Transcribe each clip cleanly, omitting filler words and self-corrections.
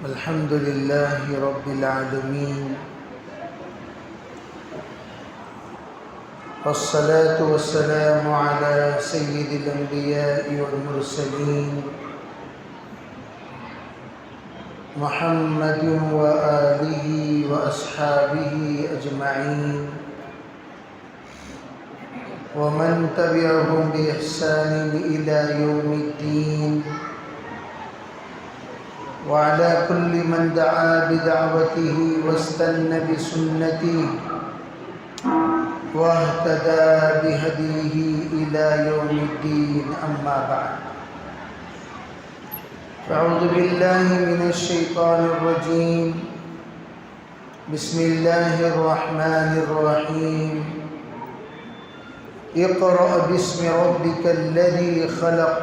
الحمد لله رب العالمين، والصلاة والسلام على سيد الأنبياء والمرسلين محمد وآله وأصحابه أجمعين ومن تبعهم بإحسان إلى يوم الدين، وعلى كل من دعا بدعوته واستنى بسنته واهتدى بهديه إلى يوم الدين. أما بعد، فأعوذ بالله من الشيطان الرجيم. بسم الله الرحمن الرحيم. اقرأ باسم ربك الذي خلق،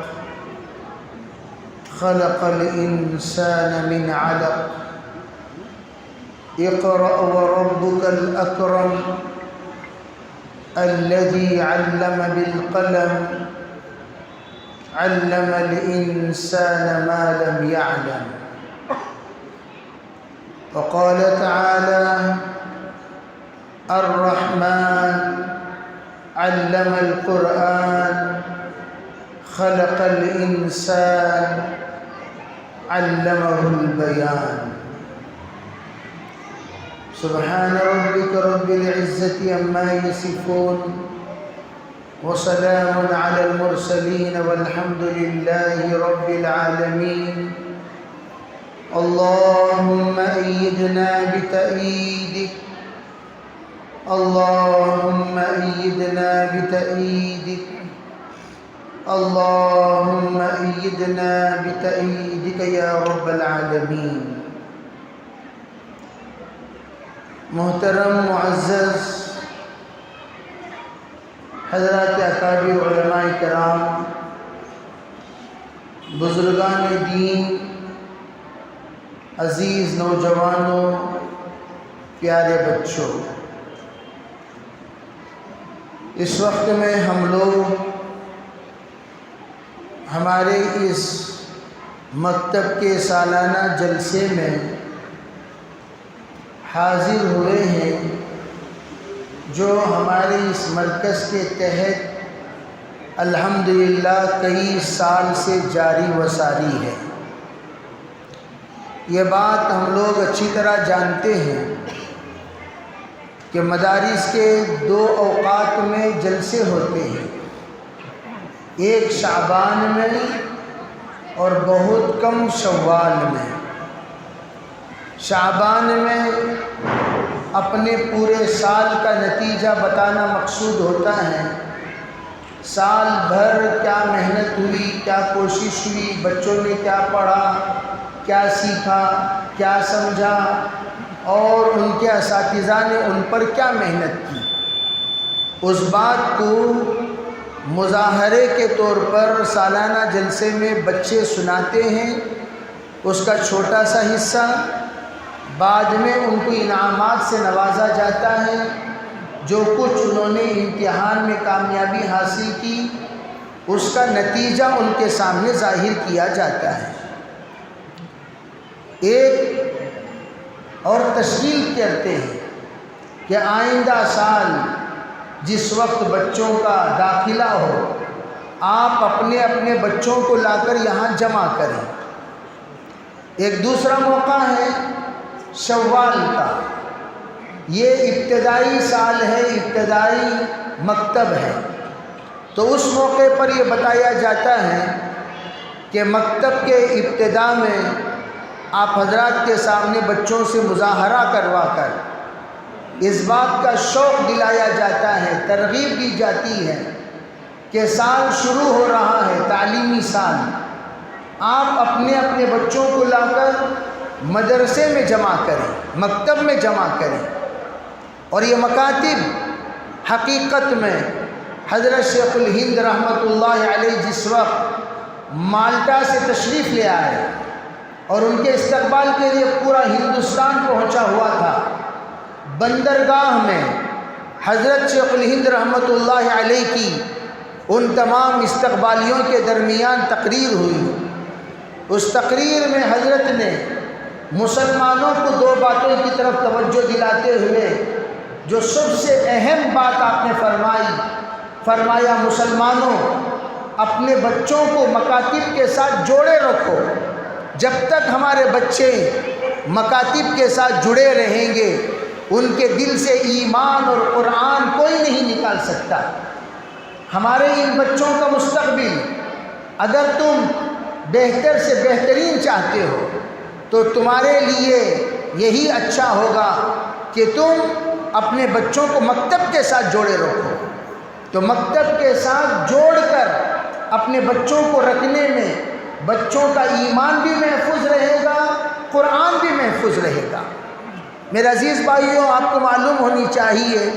خلق الإنسان من علق. اقرأ وربك الأكرم الذي علم بالقلم، علم الإنسان ما لم يعلم. وقال تعالى: الرحمن علم القرآن، خلق الإنسان علمه البيان. سبحان ربك رب العزة عما يصفون، وسلام على المرسلين، والحمد لله رب العالمين. اللهم أيدنا بتأييدك، اللهم أيدنا بتأييدك، اللهم أيدنا بتأييدك يا رب العالمین. محترم معزز حضرات اکابر علماء کرام، بزرگان دین، عزیز نوجوانوں، پیارے بچوں، اس وقت میں ہم لوگ ہمارے اس مکتب کے سالانہ جلسے میں حاضر ہوئے ہیں، جو ہمارے اس مرکز کے تحت الحمدللہ کئی سال سے جاری و ساری ہے. یہ بات ہم لوگ اچھی طرح جانتے ہیں کہ مدارس کے دو اوقات میں جلسے ہوتے ہیں، ایک شعبان میں اور بہت کم شوال میں. شعبان میں اپنے پورے سال کا نتیجہ بتانا مقصود ہوتا ہے. سال بھر کیا محنت ہوئی، کیا کوشش ہوئی، بچوں نے کیا پڑھا، کیا سیکھا، کیا سمجھا، اور ان کے اساتذہ نے ان پر کیا محنت کی. اس بات کو مظاہرے کے طور پر سالانہ جلسے میں بچے سناتے ہیں. اس کا چھوٹا سا حصہ بعد میں ان کو انعامات سے نوازا جاتا ہے. جو کچھ انہوں نے امتحان میں کامیابی حاصل کی، اس کا نتیجہ ان کے سامنے ظاہر کیا جاتا ہے. ایک اور تشکیل کرتے ہیں کہ آئندہ سال جس وقت بچوں کا داخلہ ہو، آپ اپنے اپنے بچوں کو لا کر یہاں جمع کریں. ایک دوسرا موقع ہے شوال کا. یہ ابتدائی سال ہے، ابتدائی مکتب ہے، تو اس موقع پر یہ بتایا جاتا ہے کہ مکتب کے ابتدا میں آپ حضرات کے سامنے بچوں سے مظاہرہ کروا کر اس بات کا شوق دلایا جاتا ہے، ترغیب دی جاتی ہے کہ سال شروع ہو رہا ہے، تعلیمی سال. آپ اپنے اپنے بچوں کو لا کر مدرسے میں جمع کریں، مکتب میں جمع کریں. اور یہ مکاتب حقیقت میں حضرت شیخ الہند رحمۃ اللہ علیہ جس وقت مالٹا سے تشریف لے آئے اور ان کے استقبال کے لیے پورا ہندوستان پہنچا ہوا تھا، بندرگاہ میں حضرت شیخ الہند رحمۃ اللہ علیہ کی ان تمام استقبالیوں کے درمیان تقریر ہوئی. اس تقریر میں حضرت نے مسلمانوں کو دو باتوں کی طرف توجہ دلاتے ہوئے جو سب سے اہم بات آپ نے فرمایا مسلمانوں اپنے بچوں کو مکاتب کے ساتھ جوڑے رکھو۔ جب تک ہمارے بچے مکاتب کے ساتھ جڑے رہیں گے ان کے دل سے ایمان اور قرآن کوئی نہیں نکال سکتا۔ ہمارے ان بچوں کا مستقبل اگر تم بہتر سے بہترین چاہتے ہو تو تمہارے لیے یہی اچھا ہوگا کہ تم اپنے بچوں کو مکتب کے ساتھ جوڑے رکھو۔ تو مکتب کے ساتھ جوڑ کر اپنے بچوں کو رکھنے میں بچوں کا ایمان بھی محفوظ رہے گا، قرآن بھی محفوظ رہے گا۔ میرے عزیز بھائیوں، آپ کو معلوم ہونی چاہیے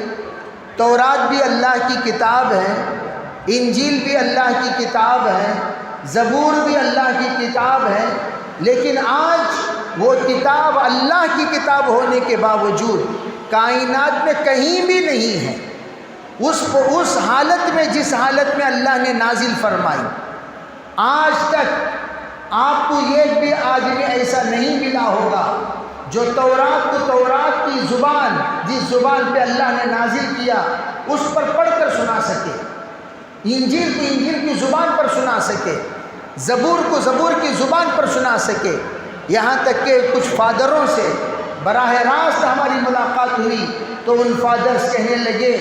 تورات بھی اللہ کی کتاب ہے، انجیل بھی اللہ کی کتاب ہے، زبور بھی اللہ کی کتاب ہے، لیکن آج وہ کتاب اللہ کی کتاب ہونے کے باوجود کائنات میں کہیں بھی نہیں ہے اس حالت میں جس حالت میں اللہ نے نازل فرمائی۔ آج تک آپ کو ایک بھی آدمی ایسا نہیں ملا ہوگا جو تورات کو تورات کی زبان جس زبان پہ اللہ نے نازل کیا اس پر پڑھ کر سنا سکے، انجیل کو انجیل کی زبان پر سنا سکے، زبور کو زبور کی زبان پر سنا سکے۔ یہاں تک کہ کچھ فادروں سے براہ راست ہماری ملاقات ہوئی تو ان فادرز کہنے لگے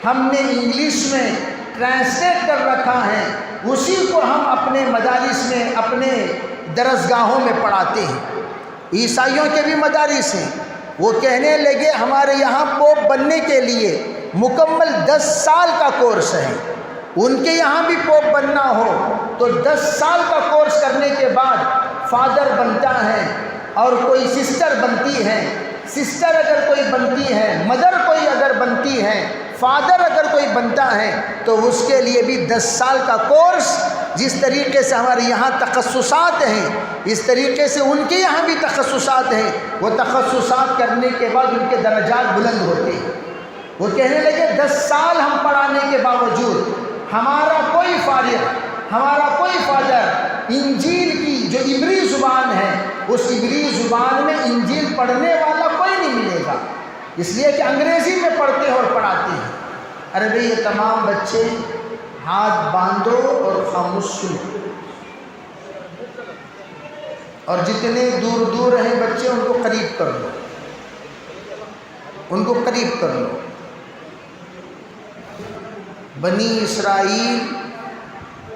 ہم نے انگلش میں ٹرانسلیٹ کر رکھا ہے، اسی کو ہم اپنے مدارس میں اپنے درسگاہوں میں پڑھاتے ہیں۔ عیسائیوں کے بھی مدارس ہیں، وہ کہنے لگے ہمارے یہاں پوپ بننے کے لیے مکمل 10 سال کا کورس ہے، ان کے یہاں بھی پوپ بننا ہو تو 10 سال کا کورس کرنے کے بعد فادر بنتا ہے، اور کوئی سسٹر بنتی ہے، سسٹر اگر کوئی بنتی ہے، مدر کوئی اگر بنتی ہے، فادر اگر کوئی بنتا ہے تو اس کے لیے بھی 10 سال کا کورس۔ جس طریقے سے ہمارے یہاں تخصصات ہیں اس طریقے سے ان کے یہاں بھی تخصصات ہیں، وہ تخصصات کرنے کے بعد ان کے درجات بلند ہوتے ہیں۔ وہ کہنے لگے 10 سال ہم پڑھانے کے باوجود ہمارا کوئی فارغ، ہمارا کوئی فادر انجیل کی جو عبری زبان ہے اس عبری زبان میں انجیل پڑھنے والا کوئی نہیں ملے گا، اس لیے کہ انگریزی میں پڑھتے ہیں اور پڑھاتے ہیں۔ ارے بھئی یہ تمام بچے ہاتھ باندھو اور خاموش سنو، اور جتنے دور دور رہیں بچے ان کو قریب کر لو، ان کو قریب کر لو۔ بنی اسرائیل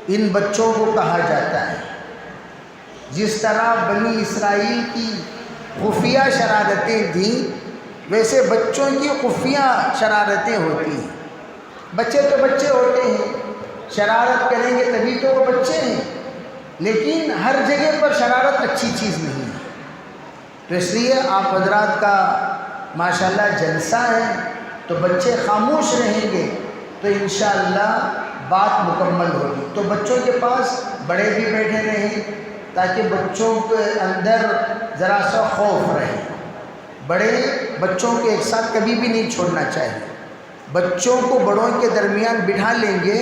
ان بچوں کو کہا جاتا ہے، جس طرح بنی اسرائیل کی خفیہ شرارتیں تھیں ویسے بچوں کی خفیہ شرارتیں ہوتی ہیں۔ بچے تو بچے ہوتے ہیں، شرارت کریں گے تبھی تو وہ بچے ہیں، لیکن ہر جگہ پر شرارت اچھی چیز نہیں ہے۔ تو اس لیے آپ حضرات کا ماشاءاللہ جلسہ ہے تو بچے خاموش رہیں گے تو انشاءاللہ بات مکمل ہوگی۔ تو بچوں کے پاس بڑے بھی بیٹھے رہیں تاکہ بچوں کے اندر ذرا سا خوف رہے۔ بڑے بچوں کے ایک ساتھ کبھی بھی نہیں چھوڑنا چاہیے۔ بچوں کو بڑوں کے درمیان بٹھا لیں گے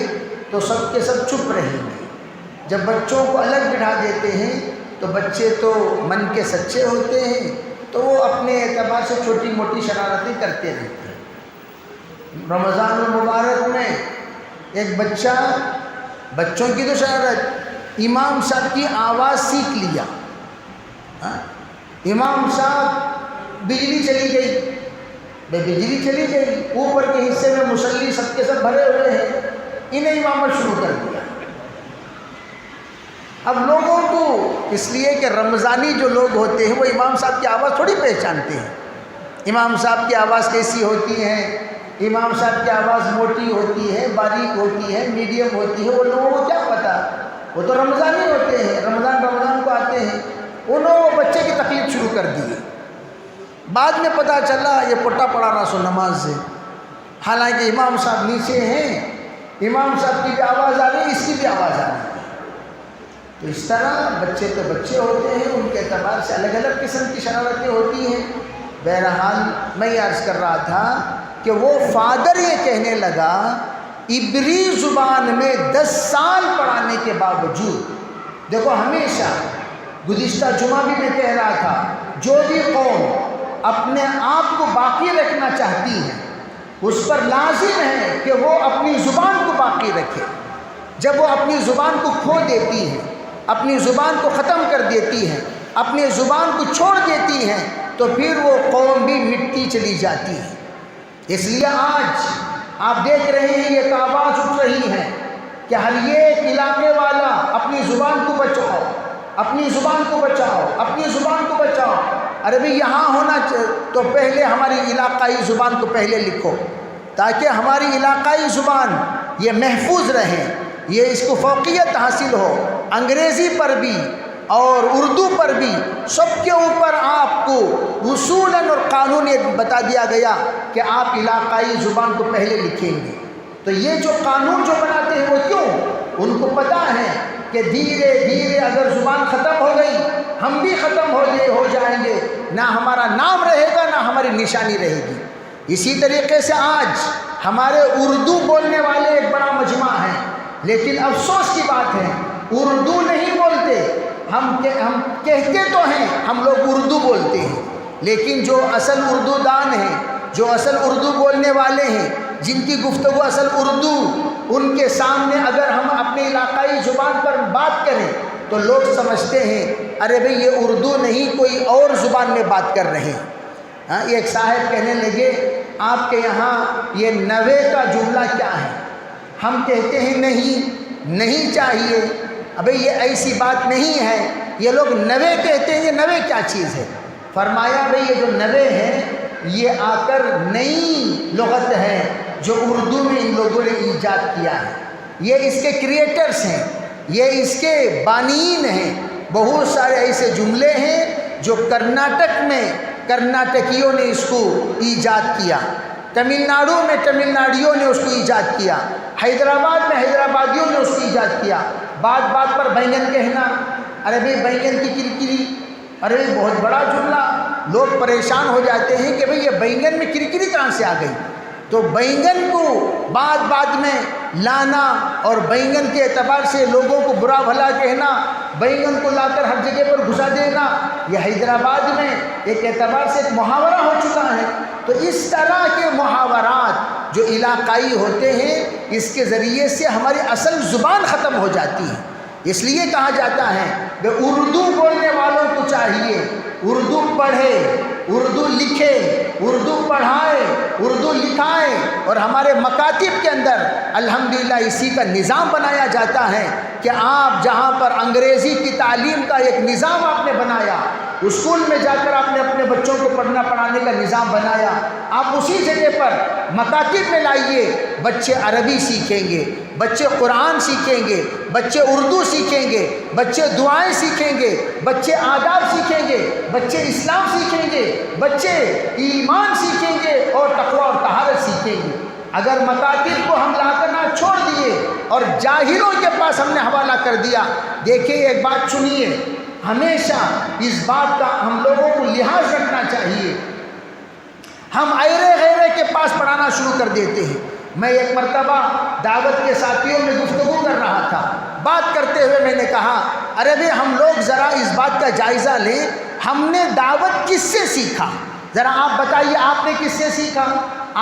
تو سب کے سب چپ رہیں گے۔ جب بچوں کو الگ بٹھا دیتے ہیں تو بچے تو من کے سچے ہوتے ہیں تو وہ اپنے اعتبار سے چھوٹی موٹی شرارتیں کرتے رہتے ہیں۔ رمضان المبارک میں ایک بچہ، بچوں کی تو شرارت، امام صاحب کی آواز سیکھ لیا۔ امام صاحب بجلی چلی گئی، بجلی چلی گئی، اوپر کے حصے میں مصلی سب کے سب بھرے ہوئے ہیں، انہیں امامت شروع کر دیا۔ اب لوگوں کو اس لیے کہ رمضانی جو لوگ ہوتے ہیں وہ امام صاحب کی آواز تھوڑی پہچانتے ہیں۔ امام صاحب کی آواز کیسی ہوتی ہے، امام صاحب کی آواز موٹی ہوتی ہے، باریک ہوتی ہے، میڈیم ہوتی ہے، وہ لوگوں کو کیا پتہ، وہ تو رمضانی ہوتے ہیں، رمضان کو آتے ہیں، انہوں وہ بچے کی تکلیف شروع کر دی۔ بعد میں پتہ چلا یہ پٹا پڑا رہا سو نماز سے، حالانکہ امام صاحب نیچے ہیں، امام صاحب کی بھی آواز آ رہی ہے، اس کی بھی آواز آ رہی ہے۔ تو اس طرح بچے تو بچے ہوتے ہیں، ان کے اعتبار سے الگ الگ قسم کی شرارتیں ہوتی ہیں۔ بہرحال میں یہ عرض کر رہا تھا کہ وہ فادر یہ کہنے لگا عبری زبان میں 10 سال پڑھانے کے باوجود، دیکھو ہمیشہ گزشتہ جمعہ بھی میں کہہ رہا تھا جو بھی قوم اپنے آپ کو باقی رکھنا چاہتی ہے اس پر لازم ہے کہ وہ اپنی زبان کو باقی رکھے۔ جب وہ اپنی زبان کو کھو دیتی ہے، اپنی زبان کو ختم کر دیتی ہے، اپنی زبان کو چھوڑ دیتی ہیں، تو پھر وہ قوم بھی مٹی چلی جاتی ہے۔ اس لیے آج آپ دیکھ رہے ہیں یہ ایک آواز اٹھ رہی ہے کہ ہر ایک علاقے والا اپنی زبان کو بچاؤ، اپنی زبان کو بچاؤ، اپنی زبان کو بچاؤ۔ ارے بھئی یہاں ہونا تو پہلے ہماری علاقائی زبان کو پہلے لکھو، تاکہ ہماری علاقائی زبان یہ محفوظ رہے، یہ اس کو فوقیت حاصل ہو۔ انگریزی پر بھی اور اردو پر بھی سب کے اوپر آپ کو اصولاً اور قانون یہ بتا دیا گیا کہ آپ علاقائی زبان کو پہلے لکھیں گے۔ تو یہ جو قانون جو بناتے ہیں وہ کیوں؟ ان کو پتہ ہے کہ دھیرے دھیرے اگر زبان ختم ہو گئی ہم بھی ختم ہو جائیں گے، نہ ہمارا نام رہے گا نہ ہماری نشانی رہے گی۔ اسی طریقے سے آج ہمارے اردو بولنے والے ایک بڑا مجمع ہے، لیکن افسوس کی بات ہے اردو نہیں بولتے۔ ہم کہتے تو ہیں ہم لوگ اردو بولتے ہیں، لیکن جو اصل اردو دان ہیں، جو اصل اردو بولنے والے ہیں، جن کی گفتگو اصل اردو، ان کے سامنے اگر ہم اپنے علاقائی زبان پر بات کریں تو لوگ سمجھتے ہیں ارے بھئی یہ اردو نہیں کوئی اور زبان میں بات کر رہے ہیں۔ ایک صاحب کہنے لگے آپ کے یہاں یہ نوے کا جملہ کیا ہے؟ ہم کہتے ہیں نہیں چاہیے، ابھی یہ ایسی بات نہیں ہے، یہ لوگ نوے کہتے ہیں، یہ نوے کیا چیز ہے؟ فرمایا بھئی یہ جو نوے ہے یہ آ کر نئی لغت ہے جو اردو میں ان لوگوں نے ایجاد کیا ہے، یہ اس کے کریٹرز ہیں، یہ اس کے بانئین ہیں۔ بہت سارے ایسے جملے ہیں جو کرناٹک میں کرناٹکیوں نے اس کو ایجاد کیا، تمل ناڈو میں تمل ناڈیوں نے اس کو ایجاد کیا، حیدرآباد میں حیدرآبادیوں نے اس کو ایجاد کیا۔ بات پر بینگن کہنا، ارے بھئی بینگن کی کرکری، ارے بہت بڑا جملہ، لوگ پریشان ہو جاتے ہیں کہ بھئی یہ بینگن میں کرکری کہاں سے آ گئی؟ تو بینگن کو بعد میں لانا اور بینگن کے اعتبار سے لوگوں کو برا بھلا کہنا، بینگن کو لا کر ہر جگہ پر گھسا دینا، یہ حیدرآباد میں ایک اعتبار سے ایک محاورہ ہو چکا ہے۔ تو اس طرح کے محاورات جو علاقائی ہوتے ہیں اس کے ذریعے سے ہماری اصل زبان ختم ہو جاتی ہے۔ اس لیے کہا جاتا ہے کہ اردو بولنے والوں کو چاہیے اردو پڑھے، اردو لکھے، اردو پڑھائے، اردو لکھائے، اور ہمارے مکاتب کے اندر الحمدللہ اسی کا نظام بنایا جاتا ہے کہ آپ جہاں پر انگریزی کی تعلیم کا ایک نظام آپ نے بنایا، اسکول میں جا کر آپ نے اپنے بچوں کو پڑھنا پڑھانے کا نظام بنایا، آپ اسی جگہ پر مکاتب میں لائیے، بچے عربی سیکھیں گے، بچے قرآن سیکھیں گے، بچے اردو سیکھیں گے، بچے دعائیں سیکھیں گے، بچے آداب سیکھیں گے، بچے اسلام سیکھیں گے، بچے ایمان سیکھیں گے اور تقوی اور طہارت سیکھیں گے۔ اگر مکاتب کو ہم لا کر نہ چھوڑ دیے اور جاہلوں کے پاس ہم نے حوالہ کر دیا، دیکھیں ایک بات سنیے، ہمیشہ اس بات کا ہم لوگوں کو لحاظ رکھنا چاہیے، ہم ایرے غیرے کے پاس پڑھانا شروع کر دیتے ہیں۔ میں ایک مرتبہ دعوت کے ساتھیوں میں گفتگو کر رہا تھا، بات کرتے ہوئے میں نے کہا ارے بھئی ہم لوگ ذرا اس بات کا جائزہ لیں، ہم نے دعوت کس سے سیکھا؟ ذرا آپ بتائیے، آپ نے کس سے سیکھا؟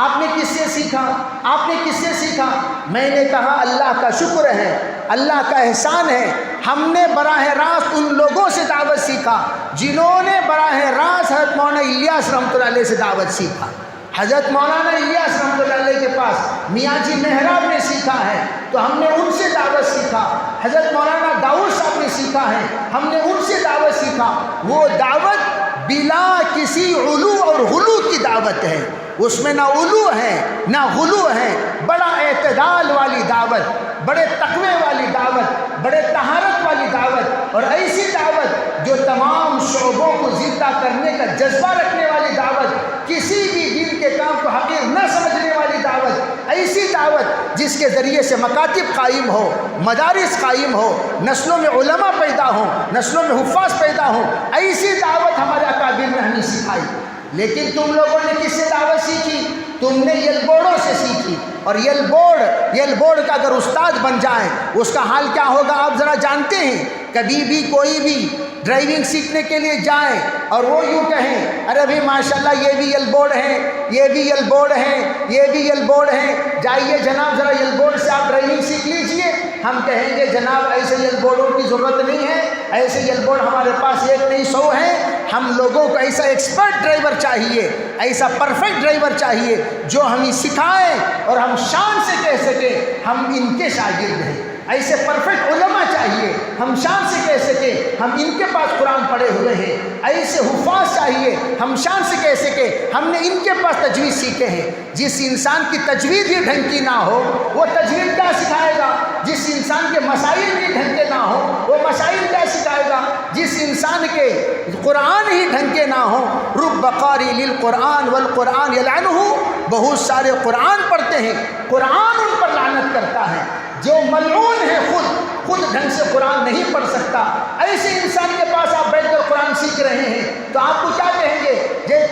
آپ نے کس سے سیکھا؟ آپ نے کس سے سیکھا؟ میں نے کہا اللہ کا شکر ہے، اللہ کا احسان ہے، ہم نے براہ راست ان لوگوں سے دعوت سیکھا جنہوں نے براہ راست حضرت مولانا الیاس رحمۃ اللہ علیہ سے دعوت سیکھا۔ حضرت مولانا الیاس رحمۃ اللہ علیہ کے پاس میاں جی محراب نے سیکھا ہے تو ہم نے ان سے دعوت سیکھا، حضرت مولانا داؤد صاحب نے سیکھا ہے، ہم نے ان سے دعوت سیکھا۔ وہ دعوت بلا کسی علو اور غلو کی دعوت ہے، اس میں نہ علو ہے نہ غلو ہے، بڑا اعتدال والی دعوت، بڑے تقوی والی دعوت، بڑے طہارت والی دعوت، اور ایسی دعوت جو تمام شعبوں کو زندہ کرنے کا جذبہ رکھنے والی دعوت، کسی بھی دین کے کام کو حقیر نہ سمجھنے والی دعوت، ایسی دعوت جس کے ذریعے سے مکاتب قائم ہو، مدارس قائم ہو، نسلوں میں علماء پیدا ہوں، نسلوں میں حفاظ پیدا ہوں، ایسی دعوت ہمارے اکابر نے ہمیں سکھائی۔ لیکن تم لوگوں نے کس سے دعوت سیکھی؟ تم نے یل بورڈوں سے سیکھی، اور یل بورڈ کا اگر استاد بن جائے اس کا حال کیا ہوگا آپ ذرا جانتے ہیں؟ کبھی بھی کوئی بھی ڈرائیونگ سیکھنے کے لیے جائیں اور وہ یوں کہیں ارے بھائی ماشاءاللہ یہ بھی یل بورڈ ہے، یہ بھی یل بورڈ ہے، یہ بھی یل بورڈ ہے، جائیے جناب ذرا یل بورڈ سے آپ ڈرائیونگ سیکھ لیجئے. ہم کہیں گے جناب ایسے یل بورڈوں کی ضرورت نہیں ہے، ایسے یل بورڈ ہمارے پاس 1 نہیں 100 ہیں. ہم لوگوں کو ایسا ایکسپرٹ ڈرائیور چاہیے، ایسا پرفیکٹ ڈرائیور چاہیے جو ہمیں سکھائے اور ہم شان سے کہہ سکیں ہم ان کے شاگرد ہیں. ایسے پرفیکٹ علماء چاہیے، ہم شان سے کہہ سکیں ہم ان کے پاس قرآن پڑھے ہوئے ہیں. ایسے حفاظ چاہیے، ہم شان سے کہہ سکیں ہم نے ان کے پاس تجوید سیکھے ہیں. جس انسان کی تجوید ہی ڈھنگ کی نہ ہو وہ تجوید کیا سکھائے گا؟ جس انسان کے مسائل بھی ڈھنگ کے نہ ہو وہ مسائل کیا سکھائے گا؟ جس انسان کے قرآن ہی ڈھنگ کے نہ ہو. رب قاری للقرآن والقرآن یلعنہ، بہت سارے قرآن پڑھتے ہیں قرآن ان پر لعنت کرتا ہے. جو ملعون ہے خود ڈھنگ سے قرآن نہیں پڑھ سکتا، ایسے انسان کے پاس آپ بیٹھ کر قرآن سیکھ رہے ہیں تو آپ کو کیا کہیں گے؟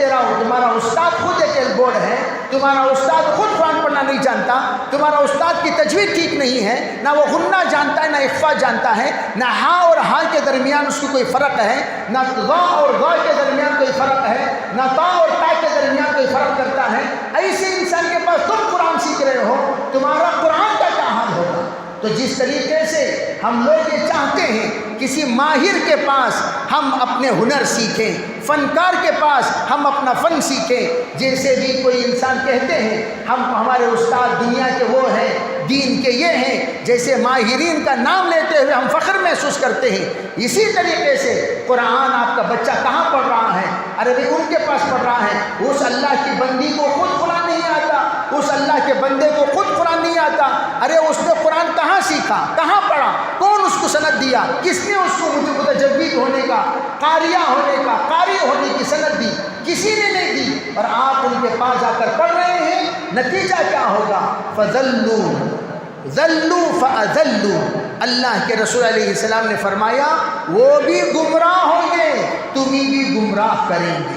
تمہارا استاد خود ایک ایل بورڈ ہے، تمہارا استاد خود قرآن پڑھنا نہیں جانتا، تمہارا استاد کی تجوید ٹھیک نہیں ہے، نہ وہ غنہ جانتا ہے، نہ اخفا جانتا ہے، نہ ہا اور ہا کے درمیان اس کو کوئی فرق ہے، نہ غا اور غا کے درمیان کوئی فرق ہے، نہ تا اور تا کے درمیان کوئی فرق کرتا ہے. ایسے انسان کے پاس تم قرآن سیکھ رہے ہو، تمہارا قرآن کا کیا حال ہوگا؟ تو جس طریقے سے ہم لوگ یہ چاہتے ہیں کسی ماہر کے پاس ہم اپنے ہنر سیکھیں، فنکار کے پاس ہم اپنا فن سیکھیں. جیسے بھی کوئی انسان کہتے ہیں ہمارے استاد دنیا کے وہ ہیں، دین کے یہ ہیں، جیسے ماہرین کا نام لیتے ہوئے ہم فخر محسوس کرتے ہیں، اسی طریقے سے قرآن آپ کا بچہ کہاں پڑھ رہا ہے؟ ارے بھائی ان کے پاس پڑھ رہا ہے. اس اللہ کی بندی کو خود قرآن نہیں آتا، اس اللہ کے بندے کو خود قرآن نہیں آتا. ارے اس نے قرآن کہاں سیکھا، کہاں پڑھا، کون اس کو سند دیا، کس نے اس کو متجوید ہونے کا، قاریہ ہونے کا، قاری ہونے کی سند دی؟ کسی نے نہیں دی. اور آپ ان کے پاس جا کر پڑھ رہے ہیں، نتیجہ کیا ہوگا؟ ذلوا فاذلوا. اللہ کے رسول علیہ السلام نے فرمایا وہ بھی گمراہ ہوں گے، تمہیں بھی گمراہ کریں گے.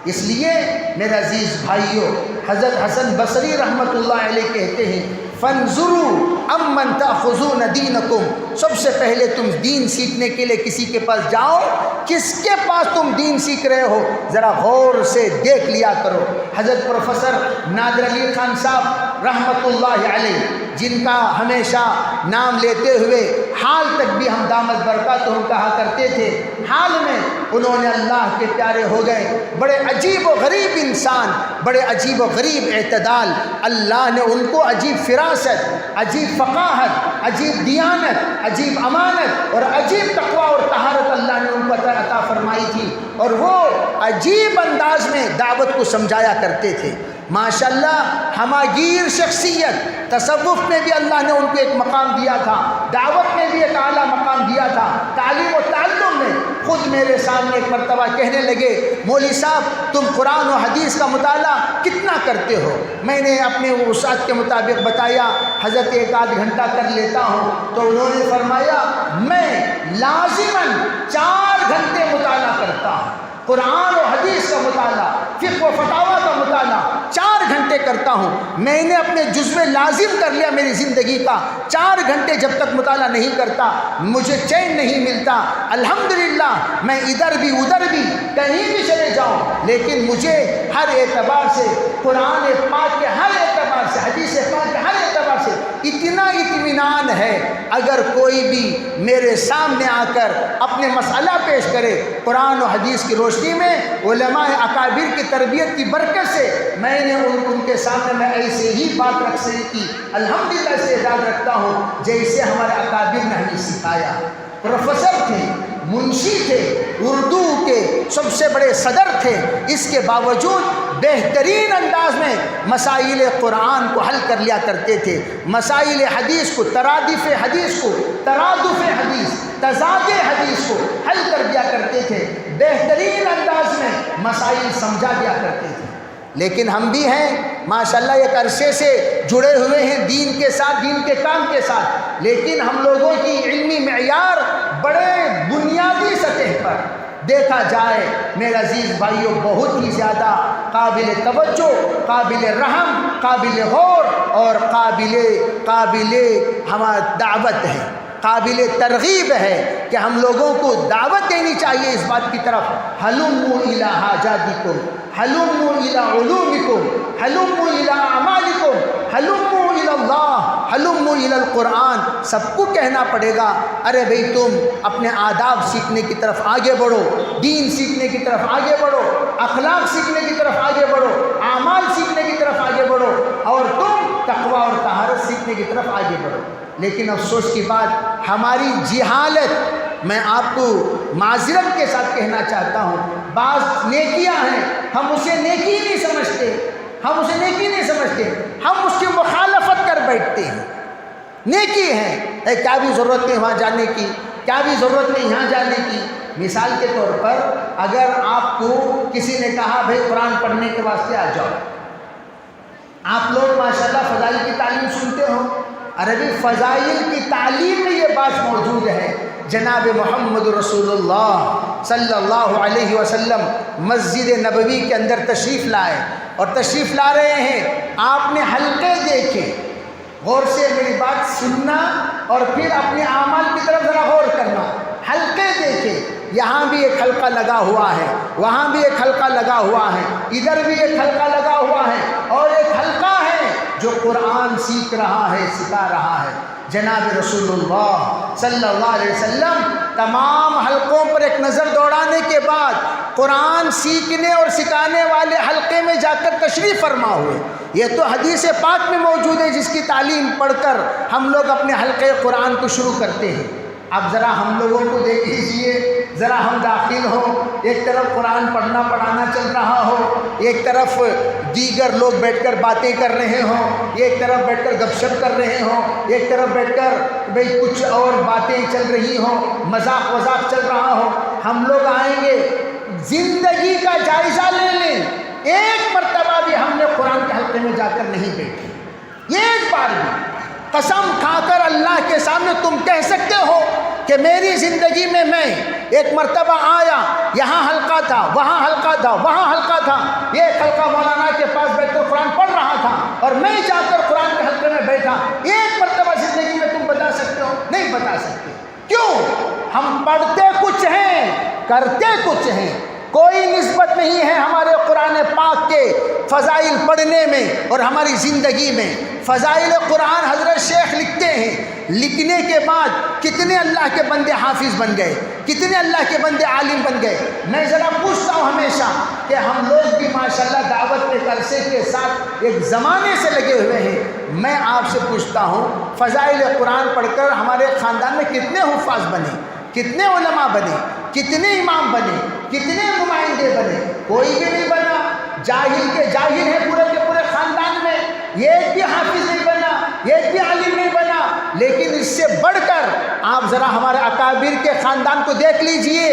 اس لیے میرے عزیز بھائیوں، حضرت حسن بصری رحمۃ اللہ علیہ کہتے ہیں فانظروا امن تاخذون دینکم. سب سے پہلے تم دین سیکھنے کے لیے کسی کے پاس جاؤ، کس کے پاس تم دین سیکھ رہے ہو ذرا غور سے دیکھ لیا کرو. حضرت پروفیسر نادر علی خان صاحب رحمۃ اللہ علیہ، جن کا ہمیشہ نام لیتے ہوئے حال تک بھی ہم دامت برکاتہم کہا کرتے تھے، حال میں انہوں نے اللہ کے پیارے ہو گئے. بڑے عجیب و غریب انسان، بڑے عجیب و غریب اعتدال. اللہ نے ان کو عجیب فراست، عجیب فقاہت، عجیب دیانت، عجیب امانت اور عجیب تقوی اور طہارت اللہ نے ان کو عطا فرمائی تھی، اور وہ عجیب انداز میں دعوت کو سمجھایا کرتے تھے. ماشاءاللہ ہماگیر شخصیت. تصوف میں بھی اللہ نے ان کو ایک مقام دیا تھا، دعوت میں بھی ایک اعلیٰ مقام دیا تھا، تعلیم و تعلم میں. خود میرے سامنے ایک مرتبہ کہنے لگے مولوی صاحب تم قرآن و حدیث کا مطالعہ کتنا کرتے ہو؟ میں نے اپنے وسعت کے مطابق بتایا حضرت 1 گھنٹہ کر لیتا ہوں. تو انہوں نے فرمایا میں لازماً 4 گھنٹے مطالعہ کرتا ہوں، قرآن و حدیث کا مطالعہ، فقہ و فتاویٰ کا مطالعہ 4 گھنٹے کرتا ہوں. میں نے اپنے جزو لازم کر لیا میری زندگی کا. 4 گھنٹے جب تک مطالعہ نہیں کرتا مجھے چین نہیں ملتا. الحمدللہ میں ادھر بھی ادھر بھی کہیں بھی چلے جاؤں، لیکن مجھے ہر اعتبار سے قرآن پاک کے ہر اعتبار سے، حدیث پاک کے ہر اعتبار سے اتنا اطمینان ہے اگر کوئی بھی میرے سامنے آ کر اپنے مسئلہ پیش کرے قرآن و حدیث کی روشنی میں، علماء اکابر کی تربیت کی برکت سے میں نے ان کے سامنے میں ایسے ہی بات رکھ سکتی کی الحمدللہ سے یاد رکھتا ہوں جیسے ہمارے اکابر نے ہمیں سکھایا. پروفیسر تھے، منشی تھے، اردو کے سب سے بڑے صدر تھے، اس کے باوجود بہترین انداز میں مسائل قرآن کو حل کر لیا کرتے تھے. مسائل حدیث کو، ترادف حدیث کو، ترادف حدیث، تضاد حدیث کو حل کر دیا کرتے تھے. بہترین انداز میں مسائل سمجھا دیا کرتے تھے. لیکن ہم بھی ہیں ماشاءاللہ ایک عرصے سے جڑے ہوئے ہیں دین کے ساتھ، دین کے کام کے ساتھ، لیکن ہم لوگوں کی علمی معیار بڑے بنیادی سطح پر دیکھا جائے میرے عزیز بھائیوں بہت ہی زیادہ قابل توجہ، قابل رحم، قابل غور اور قابل ہمارا دعوت ہے، قابل ترغیب ہے کہ ہم لوگوں کو دعوت دینی چاہیے اس بات کی طرف، ہلموا الی حاجاتکم، ہلموا الی علومکم، ہلموا الی اعمالکم، ہلموا الی اللہ، ہلموا الی القرآن۔ سب کو کہنا پڑے گا، ارے بھئی تم اپنے آداب سیکھنے کی طرف آگے بڑھو، دین سیکھنے کی طرف آگے بڑھو، اخلاق سیکھنے کی طرف آگے بڑھو، اعمال سیکھنے کی طرف آگے بڑھو، اور تم تقویٰ اور طہارت سیکھنے کی طرف آگے بڑھو۔ لیکن افسوس کی بات، ہماری جہالت، میں آپ کو معذرت کے ساتھ کہنا چاہتا ہوں، بعض نیکیاں ہیں ہم اسے نیکی نہیں سمجھتے، ہم اسے نیکی نہیں سمجھتے، ہم اس کی مخالفت کر بیٹھتے ہیں۔ نیکی ہے، کیا بھی ضرورت نہیں وہاں جانے کی، کیا بھی ضرورت نہیں یہاں جانے کی۔ مثال کے طور پر اگر آپ کو کسی نے کہا بھائی قرآن پڑھنے کے واسطے آ جاؤ، آپ لوگ ماشاءاللہ فضائل کی تعلیم سنتے ہو، عربی فضائل کی تعلیم میں یہ بات موجود ہے، جناب محمد رسول اللہ صلی اللہ علیہ وسلم مسجد نبوی کے اندر تشریف لائے، اور تشریف لا رہے ہیں، آپ نے حلقے دیکھے، غور سے میری بات سننا اور پھر اپنے اعمال کی طرف ذرا غور کرنا، حلقے دیکھے، یہاں بھی ایک حلقہ لگا ہوا ہے، وہاں بھی ایک حلقہ لگا ہوا ہے، ادھر بھی ایک حلقہ لگا ہوا ہے، اور ایک حلقہ ہے جو قرآن سیکھ رہا ہے، سکھا رہا ہے۔ جناب رسول اللہ صلی اللہ علیہ وسلم تمام حلقوں پر ایک نظر دوڑانے کے بعد قرآن سیکھنے اور سکھانے والے حلقے میں جا کر تشریف فرما ہوئے۔ یہ تو حدیث پاک میں موجود ہے، جس کی تعلیم پڑھ کر ہم لوگ اپنے حلقے قرآن کو شروع کرتے ہیں۔ اب ذرا ہم لوگوں کو دیکھ لیجیے، ذرا ہم داخل ہوں، ایک طرف قرآن پڑھنا پڑھانا چل رہا ہو، ایک طرف دیگر لوگ بیٹھ کر باتیں کر رہے ہوں، ایک طرف بیٹھ کر گپ شپ کر رہے ہوں، ایک طرف بیٹھ کر بھئی کچھ اور باتیں چل رہی ہوں، مذاق وذاق چل رہا ہو۔ ہم لوگ آئیں گے، زندگی کا جائزہ لے لیں، ایک مرتبہ بھی ہم نے قرآن کے حلقے میں جا کر نہیں بیٹھے، ایک بار بھی۔ قسم کھا کر اللہ کے سامنے تم کہہ سکتے ہو کہ میری زندگی میں ایک مرتبہ آیا، یہاں حلقہ تھا، وہاں حلقہ تھا، وہاں حلقہ تھا، ایک حلقہ مولانا کے پاس بیٹھ کر قرآن پڑھ رہا تھا اور میں جا کر قرآن کے حلقے میں بیٹھا، ایک مرتبہ زندگی میں تم بتا سکتے ہو؟ نہیں بتا سکتے۔ کیوں؟ ہم پڑھتے کچھ ہیں، کرتے کچھ ہیں۔ کوئی نسبت نہیں ہے ہمارے قرآن پاک کے فضائل پڑھنے میں اور ہماری زندگی میں۔ فضائل قرآن حضرت شیخ لکھتے ہیں، لکھنے کے بعد کتنے اللہ کے بندے حافظ بن گئے، کتنے اللہ کے بندے عالم بن گئے۔ میں ذرا پوچھتا ہوں ہمیشہ کہ ہم لوگ بھی ماشاءاللہ دعوت کے عرصے کے ساتھ ایک زمانے سے لگے ہوئے ہیں، میں آپ سے پوچھتا ہوں فضائل قرآن پڑھ کر ہمارے خاندان میں کتنے حفاظ بنے، کتنے علماء بنے، کتنے امام بنے، کتنے نمائندے بنے؟ کوئی بھی نہیں بنا۔ جاہل کے جاہل ہیں پورے کے پورے خاندان میں، ایک بھی حافظ نہیں بنا، ایک بھی عالم نہیں بنا۔ لیکن اس سے بڑھ کر آپ ذرا ہمارے اکابر کے خاندان کو دیکھ لیجئے،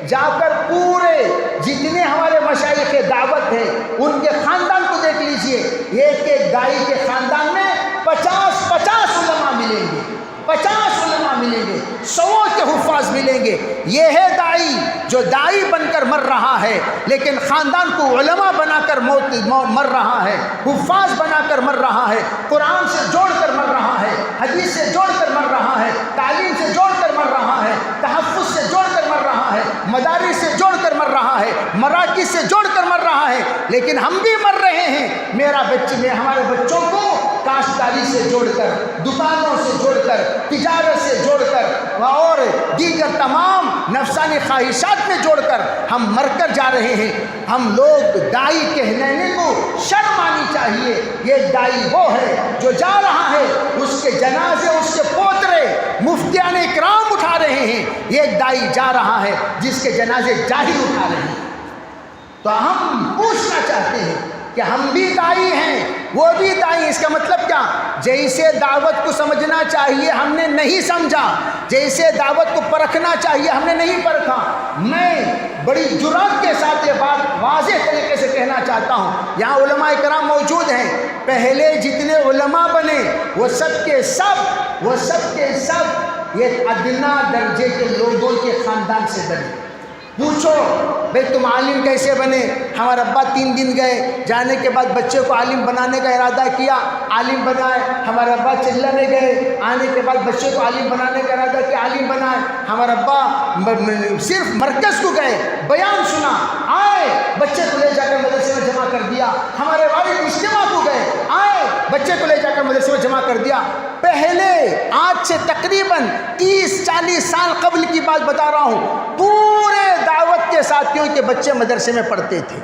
جا کر پورے جتنے ہمارے مشائخ دعوت ہیں ان کے خاندان کو دیکھ لیجئے، ایک ایک دائی کے خاندان میں 50 علماء ملیں گے، 50 علماء ملیں گے، 100 کے حفاظ ملیں گے۔ یہ ہے دائی جو دائی بن کر مر رہا ہے لیکن خاندان کو علماء بنا کر مر رہا ہے، حفاظ بنا کر مر رہا ہے، قرآن سے جوڑ کر مر رہا ہے، حدیث سے جوڑ کر مر رہا ہے، تعلیم سے جوڑ کر مر رہا ہے، تحفظ سے جوڑ کر مر رہا ہے، مدارس سے جوڑ کر مر رہا ہے، مراکز سے جوڑ کر مر رہا ہے۔ لیکن ہم بھی مر رہے ہیں۔ ہمارے بچوں کو کاشتکاری سے جوڑ کر، دکانوں سے جوڑ کر، تجارت سے جوڑ کر اور دیگر تمام نفسانی خواہشات میں جوڑ کر ہم مر کر جا رہے ہیں۔ ہم لوگ دائی کہنے کو شرم آنی چاہیے۔ یہ دائی وہ ہے جو جا رہا ہے، اس کے جنازے اس کے پوترے مفتیان اکرام اٹھا رہے ہیں، یہ دائی جا رہا ہے جس کے جنازے جاہل اٹھا رہے ہیں۔ تو ہم پوچھنا چاہتے ہیں کہ ہم بھی دائی ہیں، وہ بھی دائی۔ اس کا مطلب کیا؟ جیسے دعوت کو سمجھنا چاہیے ہم نے نہیں سمجھا، جیسے دعوت کو پرکھنا چاہیے ہم نے نہیں پرکھا۔ میں بڑی جرات کے ساتھ یہ بات واضح طریقے سے کہنا چاہتا ہوں، یہاں علماء کرام موجود ہیں، پہلے جتنے علماء بنے وہ سب کے سب یہ ادنا درجے کے لوگوں کے خاندان سے بنے۔ پوچھو بھئی تم عالم کیسے بنے؟ ہمارے ابا 3 دن گئے، جانے کے بعد بچے کو عالم بنانے کا ارادہ کیا، عالم بنائے۔ ہمارے ابا چلہ میں گئے، آنے کے بعد بچے کو عالم بنانے کا ارادہ کیا، عالم بنائے۔ ہمارے ابا صرف مرکز کو گئے، بیان سنا، آئے، بچے کو لے جا کر مدرسے میں جمع کر دیا۔ ہمارے والد اجتماع کو گئے، آئے، بچے کو لے جا کر مدرسے میں جمع کر دیا۔ پہلے آج سے تقریباً 30-40 سال قبل کی بات بتا رہا ہوں، پورے دعوت کے ساتھیوں کے بچے مدرسے میں پڑھتے تھے۔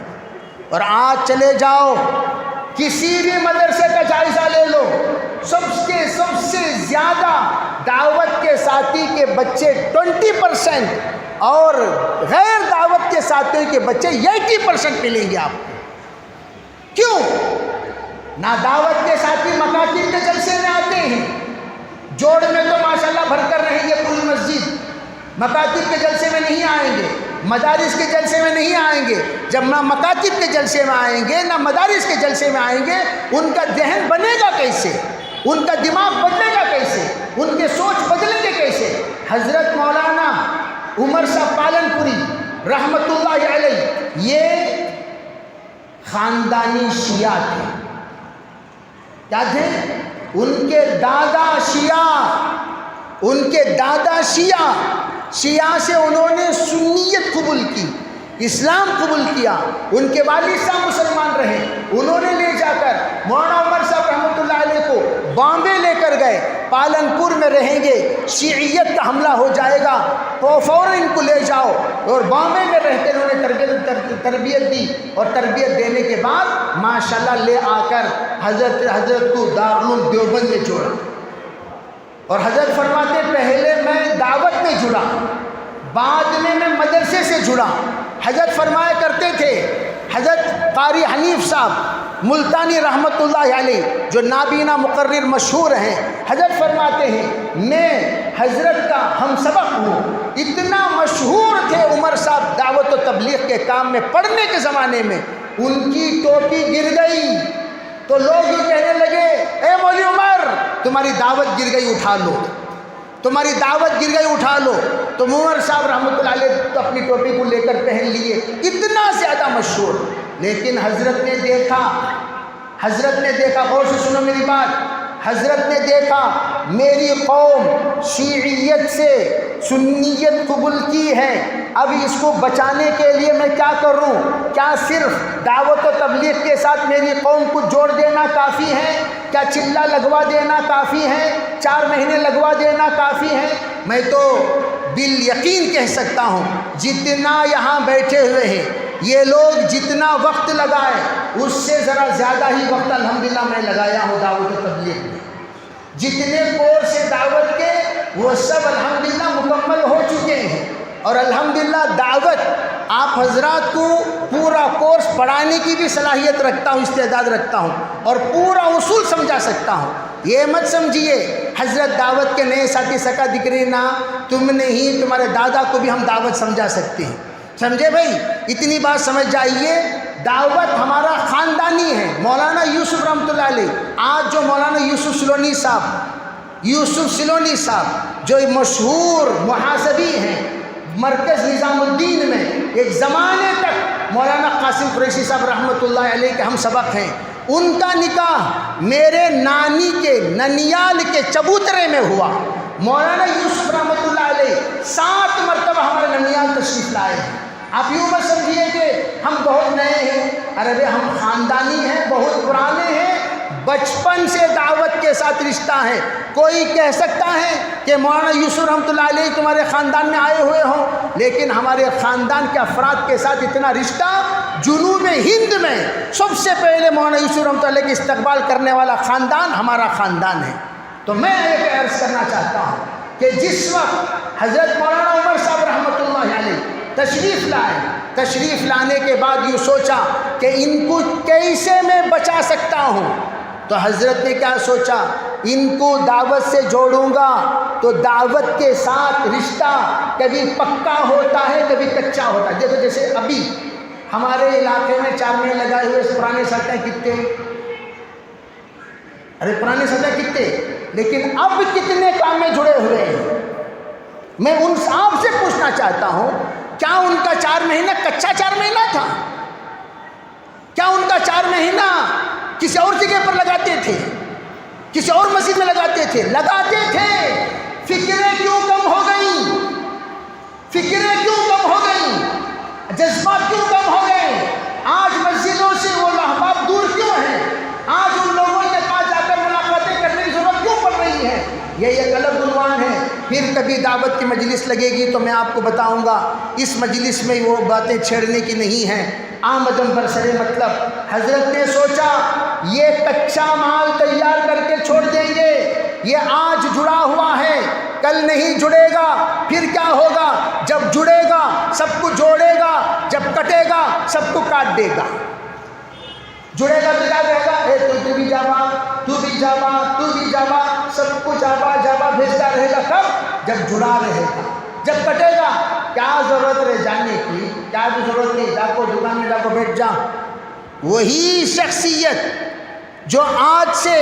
اور آج چلے جاؤ کسی بھی مدرسے کا جائزہ لے لو، سب سے زیادہ دعوت کے ساتھی کے بچے 20% اور غیر دعوت کے ساتھیوں کے بچے 80% ملیں گے آپ کو۔ کیوں؟ نہ دعوت کے ساتھی مکاتب کے جلسے میں آتے ہیں، جوڑ میں تو ماشاءاللہ بھر کر رہیں گے پوری مسجد، مکاتب کے جلسے میں نہیں آئیں گے، مدارس کے جلسے میں نہیں آئیں گے۔ جب نہ مکاتب کے جلسے میں آئیں گے نہ مدارس کے جلسے میں آئیں گے، ان کا ذہن بنے گا کیسے؟ ان کا دماغ بدلے گا کیسے؟ ان کے سوچ بدلیں گے کیسے؟ حضرت مولانا عمر صاحب پالن پوری رحمت اللہ علیہ یہ خاندانی شیعہ تھے۔ کیا تھے؟ ان کے دادا شیعہ سے انہوں نے سنیت قبول کی، اسلام قبول کیا۔ ان کے والد صاحب مسلمان رہے، انہوں نے لے جا کر مولانا عمر صاحب رحمۃ اللہ علیہ کو بامبے لے کر گئے، پالن پور میں رہیں گے، شیعیت کا حملہ ہو جائے گا تو فوراً ان کو لے جاؤ۔ اور بامبے میں رہتے انہوں نے تربیت دی، اور تربیت دینے کے بعد ماشاءاللہ لے آ کر حضرت کو دارالعلوم دیوبند میں جوڑا۔ اور حضرت فرماتے پہلے میں دعوت میں جڑا، بعد میں مدرسے سے جڑا۔ حضرت فرمایا کرتے تھے، حضرت قاری حنیف صاحب ملتانی رحمت اللہ علیہ جو نابینا مقرر مشہور ہیں، حضرت فرماتے ہیں میں حضرت کا ہم سبق ہوں۔ اتنا مشہور تھے عمر صاحب دعوت و تبلیغ کے کام میں، پڑھنے کے زمانے میں ان کی ٹوپی گر گئی تو لوگ یہ کہنے لگے اے مولوی عمر تمہاری دعوت گر گئی اٹھا لو، تمہاری دعوت گر گئی اٹھا لو۔ تو عمر صاحب رحمۃ اللہ علیہ اپنی ٹوپی کو لے کر پہن لیے، اتنا زیادہ مشہور۔ لیکن حضرت نے دیکھا غور سے سنو میری بات، حضرت نے دیکھا میری قوم شیعیت سے سنیت قبول کی ہے، اب اس کو بچانے کے لیے میں کیا کروں؟ کیا صرف دعوت و تبلیغ کے ساتھ میری قوم کو جوڑ دینا کافی ہے؟ کیا چلہ لگوا دینا کافی ہے؟ 4 مہینے لگوا دینا کافی ہے؟ میں تو بالیقین کہہ سکتا ہوں جتنا یہاں بیٹھے ہوئے ہیں یہ لوگ جتنا وقت لگائے اس سے ذرا زیادہ ہی وقت الحمدللہ میں لگایا ہوں دعوت و تبلیغ میں۔ جتنے کورس سے دعوت کے وہ سب الحمدللہ مکمل ہو چکے ہیں، اور الحمدللہ دعوت آپ حضرات کو پورا کورس پڑھانے کی بھی صلاحیت رکھتا ہوں، استعداد رکھتا ہوں، اور پورا اصول سمجھا سکتا ہوں۔ یہ مت سمجھیے حضرت دعوت کے نئے ساتھی سکا دکھرے نہ تم نے ہی، تمہارے دادا کو بھی ہم دعوت سمجھا سکتے ہیں۔ سمجھے بھائی؟ اتنی بات سمجھ جائیے، دعوت ہمارا خاندانی ہے۔ مولانا یوسف رحمۃ اللہ علیہ، آج جو مولانا یوسف سلونی صاحب جو مشہور محاسبی ہیں مرکز نظام الدین میں، ایک زمانے تک مولانا قاسم قریشی صاحب رحمۃ اللہ علیہ کے ہم سبق ہیں، ان کا نکاح میرے نانی کے ننیال کے چبوترے میں ہوا۔ مولانا یوسف رحمۃ اللہ علیہ 7 مرتبہ ہمارے ننیال تشریف لائے ہیں۔ آپ یوں مت سمجھیے کہ ہم بہت نئے ہیں، ارے ہم خاندانی ہیں، بہت پرانے ہیں، بچپن سے دعوت کے ساتھ رشتہ ہے۔ کوئی کہہ سکتا ہے کہ مولانا یوسف رحمۃ اللہ علیہ تمہارے خاندان میں آئے ہوئے ہوں، لیکن ہمارے خاندان کے افراد کے ساتھ اتنا رشتہ، جنوب ہند میں سب سے پہلے مولانا یوسف رحمۃ اللہ کے استقبال کرنے والا خاندان ہمارا خاندان ہے۔ تو میں ایک عرض کرنا چاہتا ہوں کہ جس وقت حضرت مولانا عمر صاحب رحمۃ اللہ علیہ تشریف لانے کے بعد یوں سوچا کہ ان کو کیسے میں بچا سکتا ہوں، تو حضرت نے کیا سوچا، ان کو دعوت سے جوڑوں گا تو دعوت کے ساتھ رشتہ کبھی پکا ہوتا ہے کبھی کچا ہوتا ہے۔ دیکھو جیسے ابھی ہمارے علاقے میں 4 مہینے لگائے ہوئے پرانے سڑکیں کتنے، پرانے سڑکیں کتنے، لیکن اب کتنے کام میں جڑے ہوئے ہیں۔ میں ان آپ سے پوچھنا چاہتا ہوں کیا ان کا 4 مہینہ کچا 4 مہینہ تھا؟ کیا ان کا 4 مہینہ کسی اور جگہ پر لگاتے تھے؟ کسی اور مسجد میں لگاتے تھے؟ لگاتے تھے۔ فکریں کیوں کم ہو گئیں؟ فکریں کیوں کم ہو گئیں؟ جذبات کیوں کم ہو گئے؟ آج مسجدوں سے وہ احباب دور کیوں ہیں؟ آج ان لوگوں کے پاس جا کر ملاقاتیں کرنے کی ضرورت کیوں پڑ رہی ہے؟ یہ ایک الگ عنوان ہے، پھر کبھی دعوت کی مجلس لگے گی تو میں آپ کو بتاؤں گا۔ اس مجلس میں وہ باتیں چھیڑنے کی نہیں ہیں، آمدن برسر مطلب۔ حضرت نے سوچا یہ کچا مال تیار کر کے چھوڑ دیں گے، یہ آج جڑا ہوا ہے، کل نہیں جڑے گا، پھر کیا ہوگا؟ جب جڑے گا سب کو جوڑے گا، جب کٹے گا سب کو کاٹ دے گا۔ جڑے گا تو کیا کہے گا؟ اے تو بھی جاوا، تو بھی جاوا، تو بھی جاوا، سب کو جاوا جاوا بھیجتا رہے گا۔ کب؟ جب جڑا رہے گا۔ جب کٹے گا کیا ضرورت رہ جانے کی؟ کیا بھی ضرورت نہیں، جا کو دکان میں جا کو بیٹھ جا۔ وہی شخصیت جو آج سے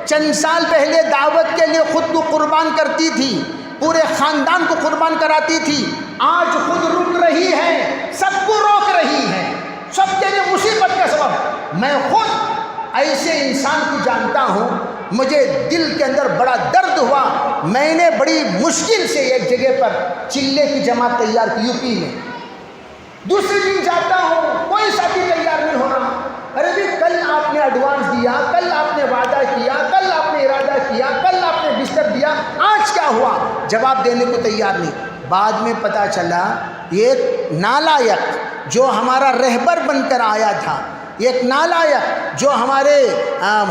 چند سال پہلے دعوت کے لیے خود کو قربان کرتی تھی، پورے خاندان کو قربان کراتی تھی، آج خود رک رہی ہے، سب کو روک رہی ہے، سب کے لیے مصیبت کا سبب۔ میں خود ایسے انسان کو جانتا ہوں، مجھے دل کے اندر بڑا درد ہوا۔ میں نے بڑی مشکل سے ایک جگہ پر چلے کی جماعت تیار کی یو پی میں، دوسرے دن جاتا ہوں کوئی ساتھی تیار نہیں ہو رہا۔ ارے بھی کل آپ نے ایڈوانس دیا، کل آپ نے وعدہ کیا، کل آپ نے ارادہ کیا، کل آپ نے بستر دیا، آج کیا ہوا؟ جواب دینے کو تیار نہیں۔ بعد میں پتہ چلا ایک نالائق جو ہمارا رہبر بن کر آیا تھا، ایک نالائق جو ہمارے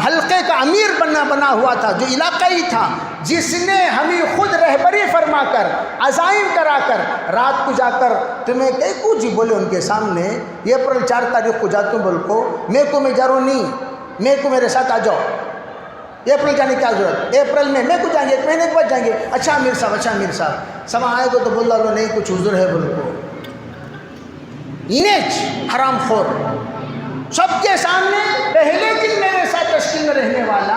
حلقے کا امیر بنا ہوا تھا، جو علاقائی تھا، جس نے ہمیں خود رہبری فرما کر عزائم کرا کر رات کو جا کر تمہیں کئی کچھ جی بولے ان کے سامنے، اپریل 4 تاریخ کو جاتا ہوں بول کو میں جا رہا ہوں، نہیں میں کو میرے ساتھ آ جاؤ، اپریل جانے کی کیا ضرورت، اپریل میں کو جائیں گے، 1 مہینے کے بعد جائیں گے۔ اچھا امیر صاحب سب آئے گا تو بول رہا نہیں کچھ عذر ہے بول کو، نیچ حرام خور، سب کے سامنے پہلے دن میرے ساتھ تشکیل میں رہنے والا،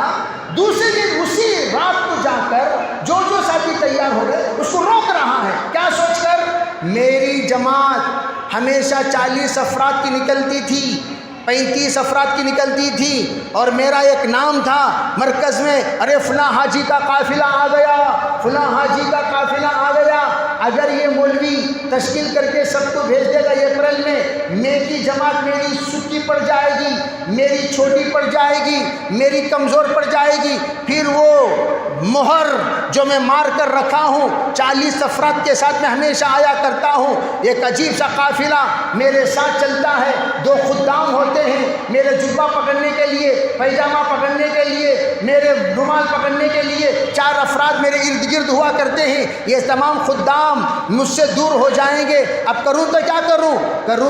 دوسرے دن اسی رات کو جا کر جو ساتھی تیار ہو گئے اس کو روک رہا ہے۔ کیا سوچ کر؟ میری جماعت ہمیشہ 40 افراد کی نکلتی تھی، 35 افراد کی نکلتی تھی، اور میرا ایک نام تھا مرکز میں، ارے فلاں حاجی کا قافلہ آ گیا، فلاں حاجی کا قافلہ آ گیا۔ اگر یہ مولوی تشکیل کر کے سب کو بھیج دے گا اپریل میں کی جماعت میری سکی پڑ جائے گی، میری چھوٹی پڑ جائے گی، میری کمزور پڑ جائے گی، پھر وہ مہر جو میں مار کر رکھا ہوں 40 افراد کے ساتھ میں ہمیشہ آیا کرتا ہوں، ایک عجیب سا قافلہ میرے ساتھ چلتا ہے، 2 خدام ہوتے ہیں میرے جبہ پکڑنے کے لیے، پیجامہ پکڑنے کے لیے، میرے رومال پکڑنے کے لیے 4 افراد میرے ارد گرد ہوا کرتے ہیں۔ یہ تمام خدام مجھ سے دور ہو جائیں گے، اب کروں تو کیا کروں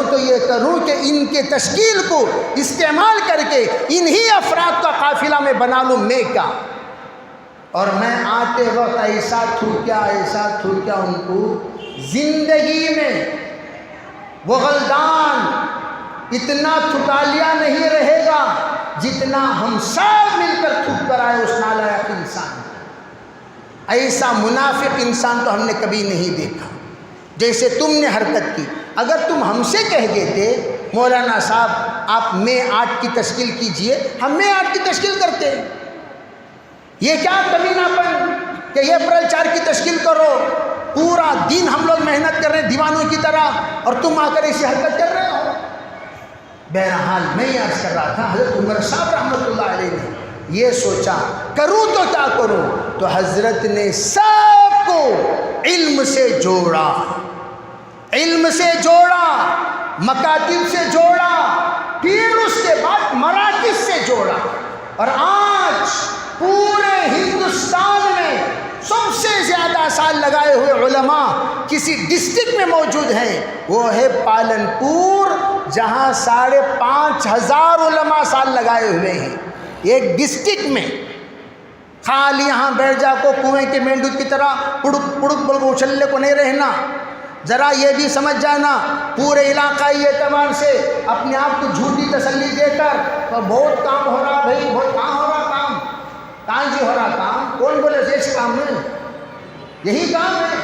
تو یہ کروں کہ ان کے تشکیل کو استعمال کر کے انہی افراد کا قافلہ میں بنا لوں، میں کیا؟ اور میں آتے وقت ایسا تھوکیا ان کو، زندگی میں وہ غلدان اتنا تھکالیا نہیں رہے گا جتنا ہم سب مل کر تھک کر آئے اس نالائق انسان۔ ایسا منافق انسان تو ہم نے کبھی نہیں دیکھا جیسے تم نے حرکت کی۔ اگر تم ہم سے کہہ دیتے مولانا صاحب آپ میں 8 کی تشکیل کیجئے، ہم میں 8 کی تشکیل کرتے۔ یہ کیا کمینہ پن کہ یہ اپریل 4 کی تشکیل کرو، پورا دن ہم لوگ محنت کر رہے ہیں دیوانوں کی طرح، اور تم آ کر ایسی حرکت کر رہے ہو۔ بہرحال میں یہ عرض کر رہا تھا، حضرت عمر صاحب رحمۃ اللہ علیہ نے یہ سوچا کروں تو کیا کروں، تو حضرت نے سب کو علم سے جوڑا، مکاتب سے جوڑا، پھر اس کے بعد مراکز سے جوڑا، اور آج پورے ہندوستان میں سب سے زیادہ سال لگائے ہوئے علماء کسی ڈسٹرکٹ میں موجود ہیں، وہ ہے پالن پور، جہاں 5,500 علماء سال لگائے ہوئے ہیں ایک ڈسٹرکٹ میں۔ خالی یہاں بیٹھ جا کو کنویں کے مینڈو کی طرح پڑک پڑک بول کو اچھلنے کو نہیں رہنا، ذرا یہ بھی سمجھ جانا پورے علاقائی اعتبار سے اپنے آپ کو جھوٹی تسلی دے کر تو بہت کام ہو رہا بھائی، بہت کام ہو رہا، کہاں جی ہو رہا کام؟ کون بولے جیسے کام ہے؟ یہی کام ہے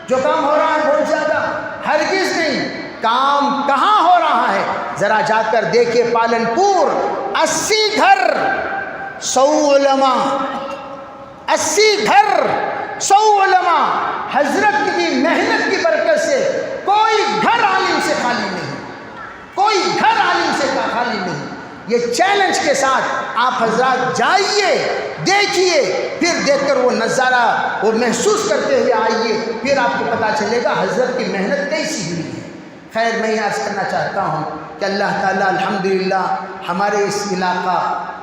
جو کام ہو رہا ہے بہت زیادہ، ہرگز نہیں۔ کام کہاں ہو رہا ہے؟ ذرا جا کر دیکھیے پالن پور، 80 گھر 100 علماء، 80 گھر 100 علماء، حضرت کی محنت کی برکت سے کوئی گھر عالم سے خالی نہیں، کوئی گھر عالم سے خالی نہیں۔ یہ چیلنج کے ساتھ آپ حضرات جائیے، دیکھیے، پھر دیکھ کر وہ نظارہ وہ محسوس کرتے ہوئے آئیے، پھر آپ کو پتہ چلے گا حضرت کی محنت کیسی ہوئی ہے۔ خیر، میں یہ عرض کرنا چاہتا ہوں کہ اللہ تعالیٰ الحمدللہ ہمارے اس علاقہ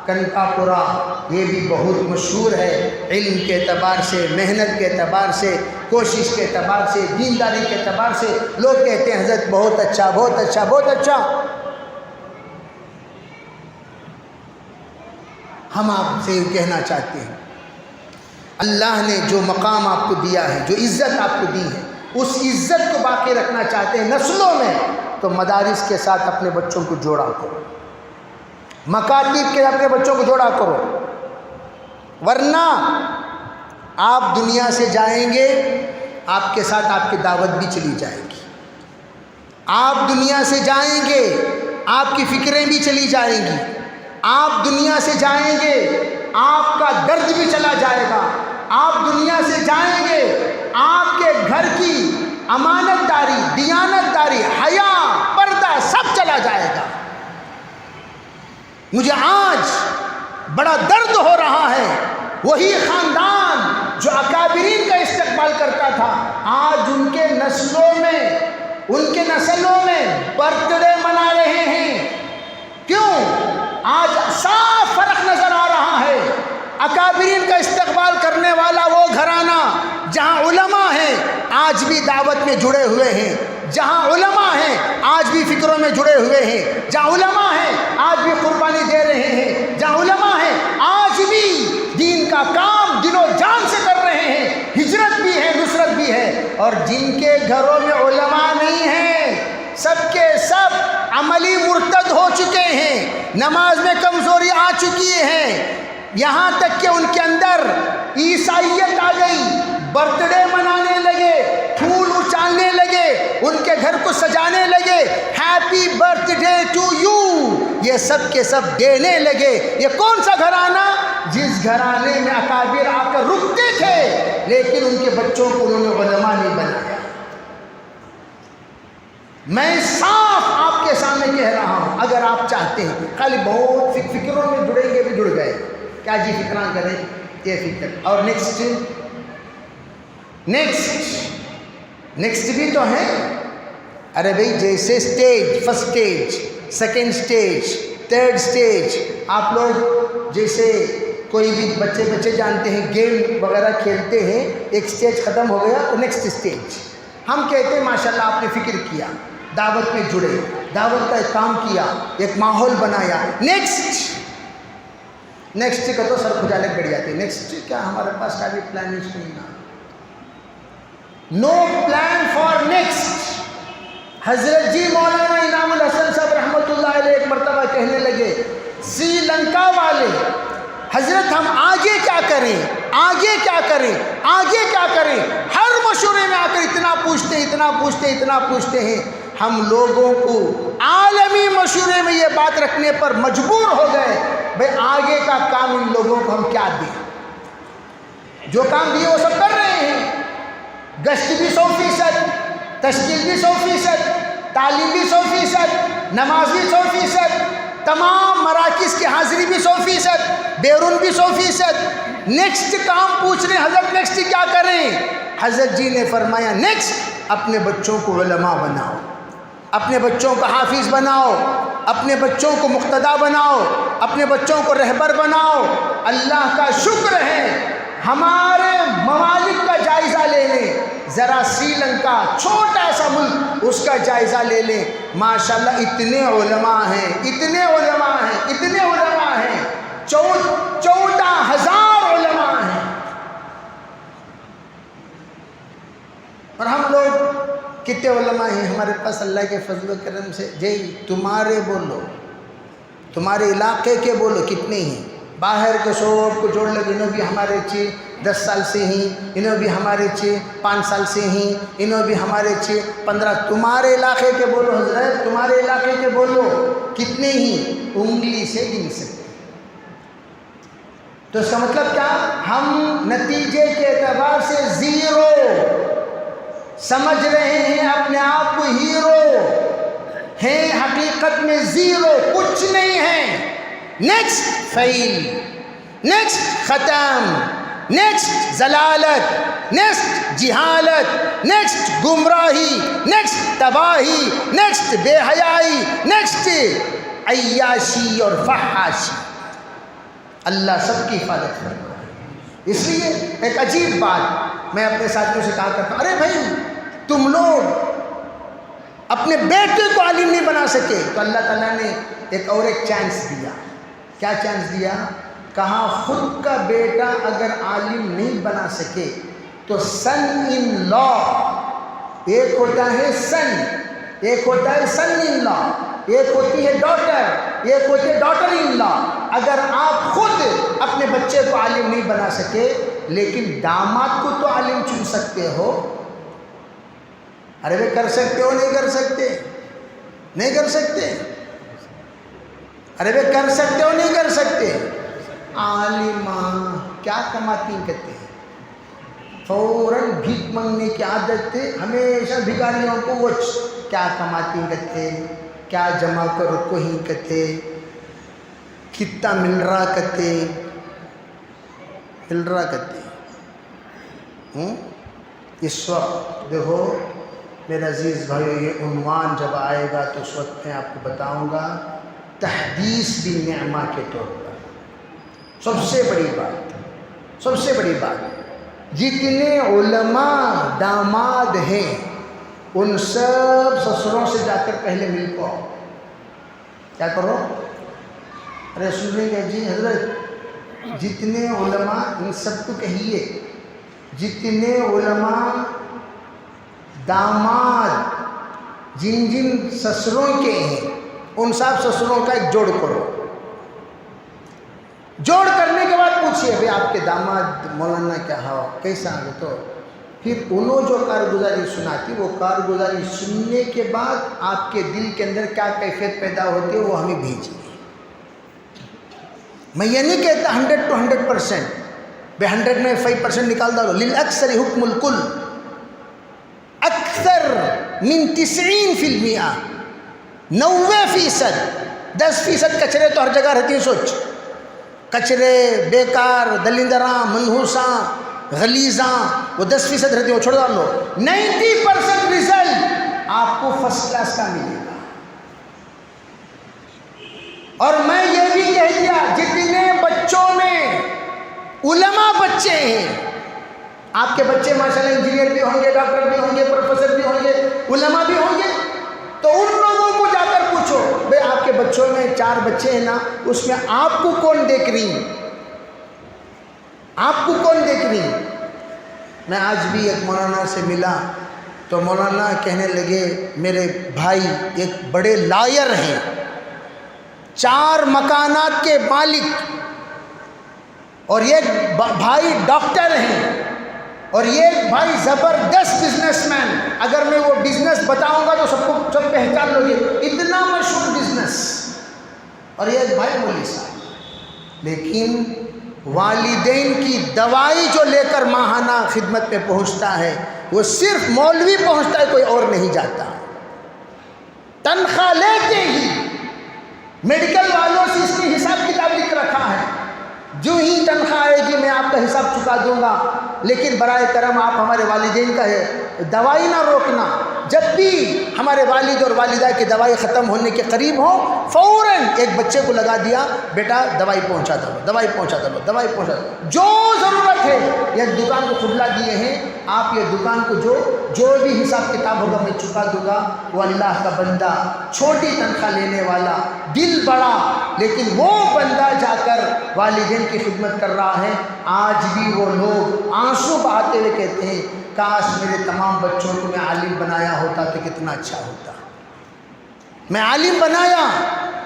کنکا پورا یہ بھی بہت مشہور ہے، علم کے اعتبار سے، محنت کے اعتبار سے، کوشش کے اعتبار سے، دینداری کے اعتبار سے لوگ کہتے ہیں حضرت بہت اچھا، بہت اچھا، بہت اچھا۔ ہم آپ سے یہ کہنا چاہتے ہیں، اللہ نے جو مقام آپ کو دیا ہے، جو عزت آپ کو دی ہے، اس عزت کو باقی رکھنا چاہتے ہیں نسلوں میں، تو مدارس کے ساتھ اپنے بچوں کو جوڑا کرو، مکاتب کے اپنے بچوں کو جوڑا کرو، ورنہ آپ دنیا سے جائیں گے، آپ کے ساتھ آپ کی دعوت بھی چلی جائے گی۔ آپ دنیا سے جائیں گے، آپ کی فکریں بھی چلی جائیں گی۔ آپ دنیا سے جائیں گے، آپ کا درد بھی چلا جائے گا۔ آپ دنیا سے جائیں گے، آپ کے گھر کی امانت داری، دیانت داری، حیا، پردہ سب چلا جائے گا۔ مجھے آج بڑا درد ہو رہا ہے، وہی خاندان جو اکابرین کا استقبال کرتا تھا، آج ان کے نسلوں میں برتھ ڈے منا رہے ہیں۔ کیوں؟ آج صاف فرق نظر آ رہا ہے۔ اکابرین کا استقبال کرنے والا وہ گھرانہ جہاں علماء ہیں آج بھی دعوت میں جڑے ہوئے ہیں، جہاں علماء ہیں آج بھی فکروں میں جڑے ہوئے ہیں، جہاں علماء ہیں آج بھی قربانی دے رہے ہیں، جہاں علماء ہیں آج بھی دین کا کام دل و جان سے کر رہے ہیں، ہجرت بھی ہے، نصرت بھی ہے۔ اور جن کے گھروں میں علماء نہیں ہیں، سب کے سب عملی مرتد ہو چکے ہیں، نماز میں کمزوری آ چکی ہے، یہاں تک کہ ان کے اندر عیسائیت آ گئی، برتھ ڈے منانے لگے، پھول اچھالنے لگے، ان کے گھر کو سجانے لگے، happy birthday to you, یہ سب کے سب دینے لگے۔ یہ کون سا گھرانہ؟ جس گھرانے میں اکابر آ کر رکتے تھے لیکن ان کے بچوں کو انہوں نے علماء نہیں بنایا۔ میں صاف آپ کے سامنے کہہ رہا ہوں، اگر آپ چاہتے ہیں، خالی بہت فکروں میں جڑیں گے بھی جڑ گئے، کیا جی فکراں کریں، یہ فکر اور نیکسٹ بھی تو ہے۔ ارے بھئی جیسے stage, first stage, second stage, third stage, آپ لوگ جیسے کوئی بھی بچے جانتے ہیں گیم وغیرہ کھیلتے ہیں، ایک سٹیج ختم ہو گیا تو نیکسٹ سٹیج۔ ہم کہتے ہیں ماشاءاللہ آپ نے فکر کیا، دعوت میں جڑے، دعوت کا ایک کام کیا، ایک ماحول بنایا، نیکسٹ کا تو سر کھجالے بڑھ جاتے ہیں، نیکسٹ کیا ہمارے پاس کا بھی پلان نہیں نا، نو پلان فار نیکسٹ۔ حضرت جی مولانا انعام الحسن صاحب رحمۃ اللہ علیہ ایک مرتبہ کہنے لگے، سری لنکا والے، حضرت ہم آگے کیا کریں، آگے کیا کریں، آگے کیا کریں؟ ہر مشورے میں آ کر اتنا پوچھتے ہیں، ہم لوگوں کو عالمی مشورے میں یہ بات رکھنے پر مجبور ہو گئے، بھئی آگے کا کام ان لوگوں کو ہم کیا دیں؟ جو کام دیے وہ سب کر رہے ہیں، گشت بھی 100%، تشکیل بھی 100%، تعلیم بھی 100%، نماز بھی 100%، تمام مراکز کی حاضری بھی 100%، بیرون بھی 100%۔ نیکسٹ کام پوچھ رہے ہیں حضرت نیکسٹ کیا کریں؟ حضرت جی نے فرمایا نیکسٹ اپنے بچوں کو علماء بناؤ، اپنے بچوں کو حافظ بناؤ، اپنے بچوں کو مقتدا بناؤ، اپنے بچوں کو رہبر بناؤ۔ اللہ کا شکر ہے ہمارے ممالک کا جائزہ لے لیں، ذرا سری لنکا چھوٹا سا ملک، اس کا جائزہ لے لیں، ماشاءاللہ اتنے علماء ہیں، اتنے علماء ہیں، اتنے علماء ہیں، 14,000 علماء ہیں۔ اور ہم لوگ کتنے علماء ہیں ہمارے پاس اللہ کے فضل و کرم سے؟ جی تمہارے بولو، تمہارے علاقے کے بولو کتنے ہیں، باہر کے سب کو جوڑ لگے بھی ہمارے 10 سال سے ہیں، انہوں بھی ہمارے 5 سال سے ہیں، انہوں بھی ہمارے 15۔ تمہارے علاقے کے بولو حضرت، تمہارے علاقے کے بولو، کتنے ہی انگلی سے گن سکتے۔ تو اس کا مطلب کیا؟ ہم نتیجے کے اعتبار سے زیرو سمجھ رہے ہیں، اپنے آپ کو ہیرو ہیں، حقیقت میں زیرو، کچھ نہیں ہے۔ نیکسٹ فیل، نیکسٹ ختم، نیکسٹ ضلالت، نیکسٹ جہالت، نیکسٹ گمراہی، نیکسٹ تباہی، نیکسٹ بے حیائی، نیکسٹ عیاشی اور فحاشی۔ اللہ سب کی حفاظت فرمائے۔ اس لیے ایک عجیب بات میں اپنے ساتھیوں سے کہا کرتا ہوں، ارے بھائی تم لوگ اپنے بیٹے کو عالم نہیں بنا سکے، تو اللہ تعالیٰ نے ایک چانس دیا۔ کیا چانس دیا؟ کہا خود کا بیٹا اگر عالم نہیں بنا سکے تو سن ان لا، ایک ہوتا ہے سن، ایک ہوتا ہے سن ان لا، ایک ہوتی ہے ڈاٹر، ایک ہوتی ہے ڈاٹر ان لا۔ اگر آپ خود اپنے بچے کو عالم نہیں بنا سکے لیکن داماد کو تو عالم چن سکتے ہو۔ ارے وہ کر سکتے ہو؟ نہیں کر سکتے؟ نہیں کر سکتے؟ ارے وہ کر سکتے ہو؟ نہیں کر سکتے؟ عالمہ کیا کماتی کرتے ہیں، فوراً بھیک مانگنے کی عادت تھے، ہمیشہ بھکاریوں کو وہ کیا کماتی کرتے، کیا جمع کرو کو ہی کرتے، کتنا مل رہا کرتے، مل رہا کرتے۔ اس وقت دیکھو میرے عزیز بھائیو، یہ عنوان جب آئے گا تو اس وقت میں آپ کو بتاؤں گا تحدیث بالنعمہ کے طور پر۔ سب سے بڑی بات، سب سے بڑی بات، جتنے علماء داماد ہیں ان سب سسروں سے جا کر پہلے مل کو آؤ۔ کیا کرو؟ ارے سنیں گے جی حضرت، جتنے علماء، ان سب کو کہیے جتنے علماء داماد جن جن سسروں کے ہیں ان سب سسروں کا ایک جوڑ کرو۔ جوڑ کرنے کے بعد پوچھئے بھئی آپ کے داماد مولانا کیا ہو، کیسا ہے؟ تو پھر انہوں جو کارگزاری سناتی، وہ کارگزاری سننے کے بعد آپ کے دل کے اندر کیا کیفیت پیدا ہوتی ہے وہ ہمیں بھیجیے۔ میں یہ نہیں کہتا 100 to 100%، بے 100 میں 5% نکال ڈالو، للاکثر حکم الکل، اکثر من 90%، 90%، 10% کچرے تو ہر جگہ رہتی ہیں۔ سوچ، کچرے، بیکار، دلندراں، منحوساں، غلیظاں، وہ 10% رہتی ہیں، وہ چھوڑ ڈالو۔ 90% رزلٹ آپ کو فرسٹ کلاس کا ملے گا۔ اور میں یہ بھی کہہ دیا جتنے بچوں میں علماء بچے ہیں، آپ کے بچے ماشاءاللہ انجینئر بھی ہوں گے، ڈاکٹر بھی ہوں گے، پروفیسر بھی ہوں گے، علماء بھی ہوں گے، تو ان لوگوں کو جا کر پوچھو بھئی آپ کے بچوں میں 4 بچے ہیں نا، اس میں آپ کو کون دیکھ رہی؟ آپ کو کون دیکھ رہی؟ میں آج بھی ایک مولانا سے ملا تو مولانا کہنے لگے میرے بھائی ایک بڑے لائر ہیں، 4 مکانات کے مالک، اور ایک بھائی ڈاکٹر ہیں، اور یہ بھائی زبردست بزنس مین، اگر میں وہ بزنس بتاؤں گا تو سب پہچان لو گے، اتنا مشہور بزنس، اور یہ ایک بھائی مولوی صاحب۔ لیکن والدین کی دوائی جو لے کر ماہانہ خدمت میں پہنچتا ہے وہ صرف مولوی پہنچتا ہے، کوئی اور نہیں جاتا۔ تنخواہ لیتے ہی میڈیکل والوں سے اس کی حساب کتاب لکھ رکھا ہے، جو ہی تنخواہ آئے گی میں آپ کا حساب چکا دوں گا، لیکن برائے کرم آپ ہمارے والدین کا ہے دوائی نہ روکنا۔ جب بھی ہمارے والد اور والدہ کی دوائی ختم ہونے کے قریب ہو، فوراً ایک بچے کو لگا دیا، بیٹا دوائی پہنچا دو، دوائی پہنچا دو، دوائی پہنچا دو، جو ضرورت ہے۔ یہ دکان کو کھلا دیے ہیں آپ، یہ دکان کو جو بھی حساب کتاب ہوگا میں چکا دوں گا۔ وہ اللہ کا بندہ، چھوٹی تنخواہ لینے والا، دل بڑا، لیکن وہ بندہ جا کر والدین کی خدمت کر رہا ہے۔ آج بھی وہ لوگ آنسو بہاتے ہوئے کہتے ہیں کاش میرے تمام بچوں کو میں عالم بنایا ہوتا تو کتنا اچھا ہوتا۔ میں عالم بنایا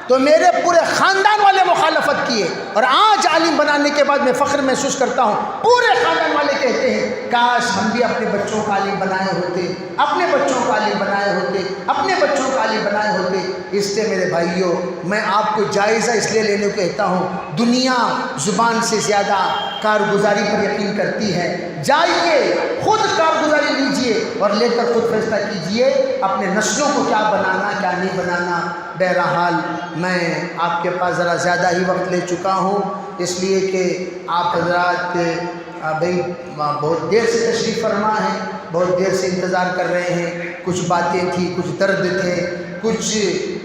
تو میرے پورے خاندان والے مخالفت کیے، اور آج عالم بنانے کے بعد میں فخر محسوس کرتا ہوں، پورے خاندان والے کہتے ہیں کاش ہم بھی اپنے بچوں کو عالم بنائے ہوتے، اپنے بچوں کو عالم بنائے ہوتے، اپنے بچوں کو عالم بنائے ہوتے۔ اس سے میرے بھائیوں، میں آپ کو جائزہ اس لیے لینے کو کہتا ہوں، دنیا زبان سے زیادہ کارگزاری پر یقین کرتی ہے۔ جائیے خود کارگزاری لیجئے اور لے کر خود فیصلہ کیجئے اپنے نسلوں کو کیا بنانا کیا نہیں بنانا۔ بہرحال میں آپ کے پاس ذرا زیادہ ہی وقت لے چکا ہوں، اس لیے کہ آپ حضرات بھائی بہت دیر سے تشریف فرما ہیں، بہت دیر سے انتظار کر رہے ہیں، کچھ باتیں تھیں، کچھ درد تھے، کچھ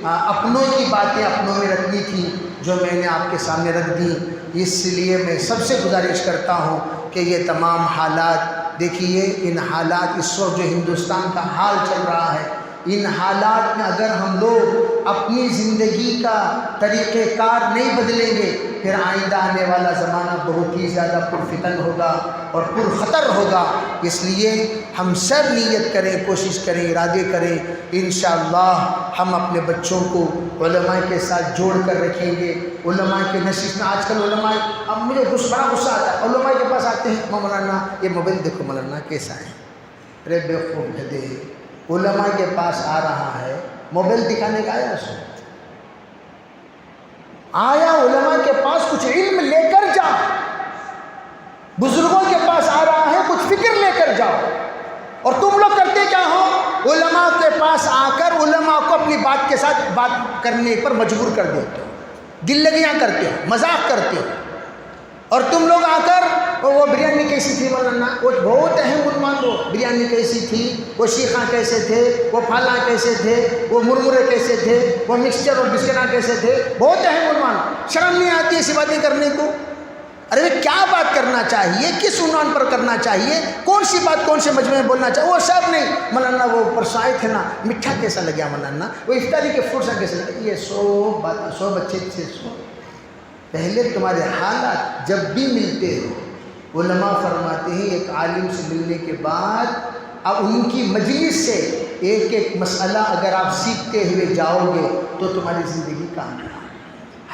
اپنوں کی باتیں اپنوں میں رکھنی تھی جو میں نے آپ کے سامنے رکھ دی۔ اس لیے میں سب سے گزارش کرتا ہوں کہ یہ تمام حالات دیکھیے، ان حالات اس وقت جو ہندوستان کا حال چل رہا ہے، ان حالات میں اگر ہم لوگ اپنی زندگی کا طریقہ کار نہیں بدلیں گے، پھر آئندہ آنے والا زمانہ بہت ہی زیادہ پرفتن ہوگا اور پرخطر ہوگا۔ اس لیے ہم سب نیت کریں، کوشش کریں، ارادے کریں، انشاءاللہ ہم اپنے بچوں کو علماء کے ساتھ جوڑ کر رکھیں گے۔ علماء کے نشست میں آج کل علماء، اب مجھے بڑا غصہ آتا ہے، علماء کے پاس آتے ہیں، مولانا یہ موبائل دیکھو مولانا کیسا ہے، ارے بے خوب گدھے، علماء کے پاس آ رہا ہے، موبائل دکھانے کا آیا سو آیا علماء کے پاس کچھ علم لے کر جا، بزرگوں کے پاس آ رہا ہے کچھ فکر لے کر جاؤ۔ اور تم لوگ کرتے کیا ہو؟ علماء کے پاس آ کر علماء کو اپنی بات کے ساتھ بات کرنے پر مجبور کر دیتے ہو، دل لگیاں کرتے ہو، مذاق کرتے ہو، اور تم لوگ آ کر وہ بریانی کیسی تھی مولانا، وہ بہت اہم عنوان، وہ بریانی کیسی تھی، وہ شیخاں کیسے تھے، وہ پھالاں کیسے تھے، وہ مرمرے کیسے تھے، وہ مکسچر اور بسکٹاں کیسے تھے، بہت اہم عنوان۔ شرم نہیں آتی ایسی باتیں کرنے کو؟ ارے کیا بات کرنا چاہیے، کس عنوان پر کرنا چاہیے، کون سی بات کون سے مجمع میں بولنا چاہیے، وہ سب نہیں۔ مولانا وہ پرسائے تھے نا، میٹھا کیسا لگا مولانا، وہ افطاری کے فروٹ کیسے لگا، یہ سو بچے تھے سو۔ پہلے تمہارے حالات جب بھی ملتے ہو، علماء فرماتے ہیں ایک عالم سے ملنے کے بعد اب ان کی مجلس سے ایک ایک مسئلہ اگر آپ سیکھتے ہوئے جاؤ گے تو تمہاری زندگی کامیاب۔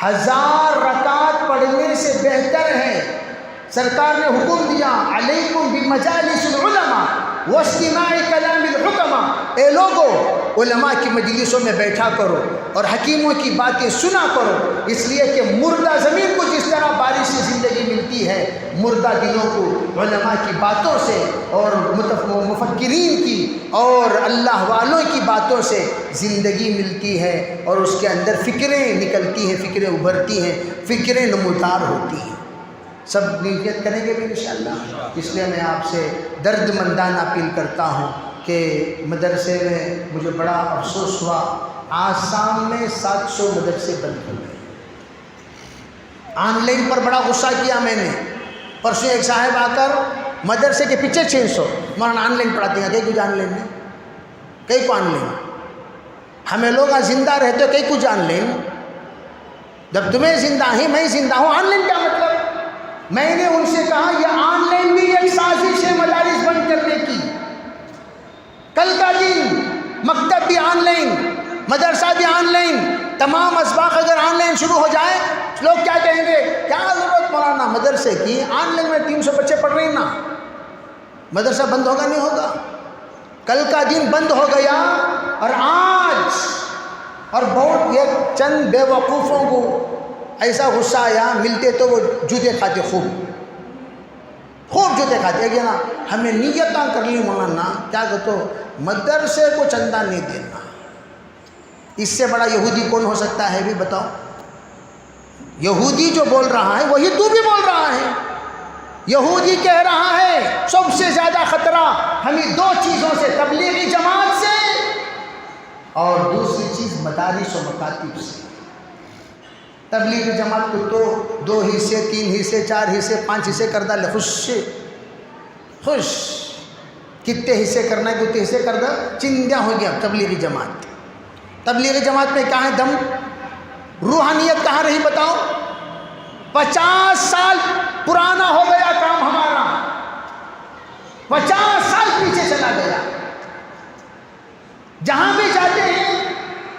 1000 رکعت پڑھنے سے بہتر ہے، سرکار نے حکم دیا علیکم بمجالس العلماء واستماع کلام الحکماء، اے لوگو علماء کی مجلسوں میں بیٹھا کرو اور حکیموں کی باتیں سنا کرو، اس لیے کہ مردہ زمین کو جس طرح بارش سے زندگی ملتی ہے، مردہ دلوں کو علماء کی باتوں سے اور مفکرین کی اور اللہ والوں کی باتوں سے زندگی ملتی ہے، اور اس کے اندر فکریں نکلتی ہیں، فکریں ابھرتی ہیں، فکریں نمودار ہوتی ہیں۔ سب نیت کریں گے بھی انشاءاللہ۔ اس لیے میں آپ سے درد مندانہ اپیل کرتا ہوں کہ مدرسے میں مجھے بڑا افسوس ہوا، آسام میں 700 مدرسے بند ہو گئے۔ آن لائن پر بڑا غصہ کیا میں نے، پرسوں ایک صاحب آ کر مدرسے کے پیچھے 600 مولانا آن لائن پڑھاتے ہیں، کئی کچھ آن لائن ہے، کئی کو آن لائن، ہمیں لوگ زندہ رہتے ہو کئی کچھ آن لائن، جب تمہیں زندہ ہی میں زندہ ہوں آن لائن کیا مطلب؟ میں نے ان سے کہا یہ آن لائن بھی ایک سازش ہے مدارس بند کرنے کی، کل کا دن مکتب بھی آن لائن، مدرسہ بھی آن لائن، تمام اسباق اگر آن لائن شروع ہو جائے لوگ کیا کہیں گے، کیا ضرورت مولانا مدرسے کی، آن لائن میں 300 بچے پڑھ رہے ہیں نا، مدرسہ بند ہوگا نہیں ہوگا؟ کل کا دن بند ہو گیا، اور آج اور بہت یہ چند بے وقوفوں کو ایسا غصہ آیا، ملتے تو وہ جوتے کھاتے، خوب جوتے کھاتے کہ نا ہمیں نیتاں کر لی مولانا، کیا کہتے ہو مدرسے کو چندہ نہیں دینا، اس سے بڑا یہودی کون ہو سکتا ہے بھی بتاؤ؟ یہودی جو بول رہا ہے وہی تو بھی بول رہا ہے، یہودی کہہ رہا ہے سب سے زیادہ خطرہ ہمیں 2 چیزوں سے، تبلیغی جماعت سے اور دوسری چیز مدارس و مکاتب سے۔ تبلیغی جماعت کو تو 2 حصے 3 حصے 4 حصے 5 حصے کر ڈالے، خوش کتنے حصے کرنا ہے کتنے حصے کر دا، چندیاں ہو گیا تبلیغی جماعت۔ تبلیغی جماعت میں کہاں ہے دم، روحانیت کہاں رہی بتاؤ؟ 50 سال پرانا ہو گیا کام ہمارا، 50 سال پیچھے چلا گیا، جہاں بھی جاتے ہیں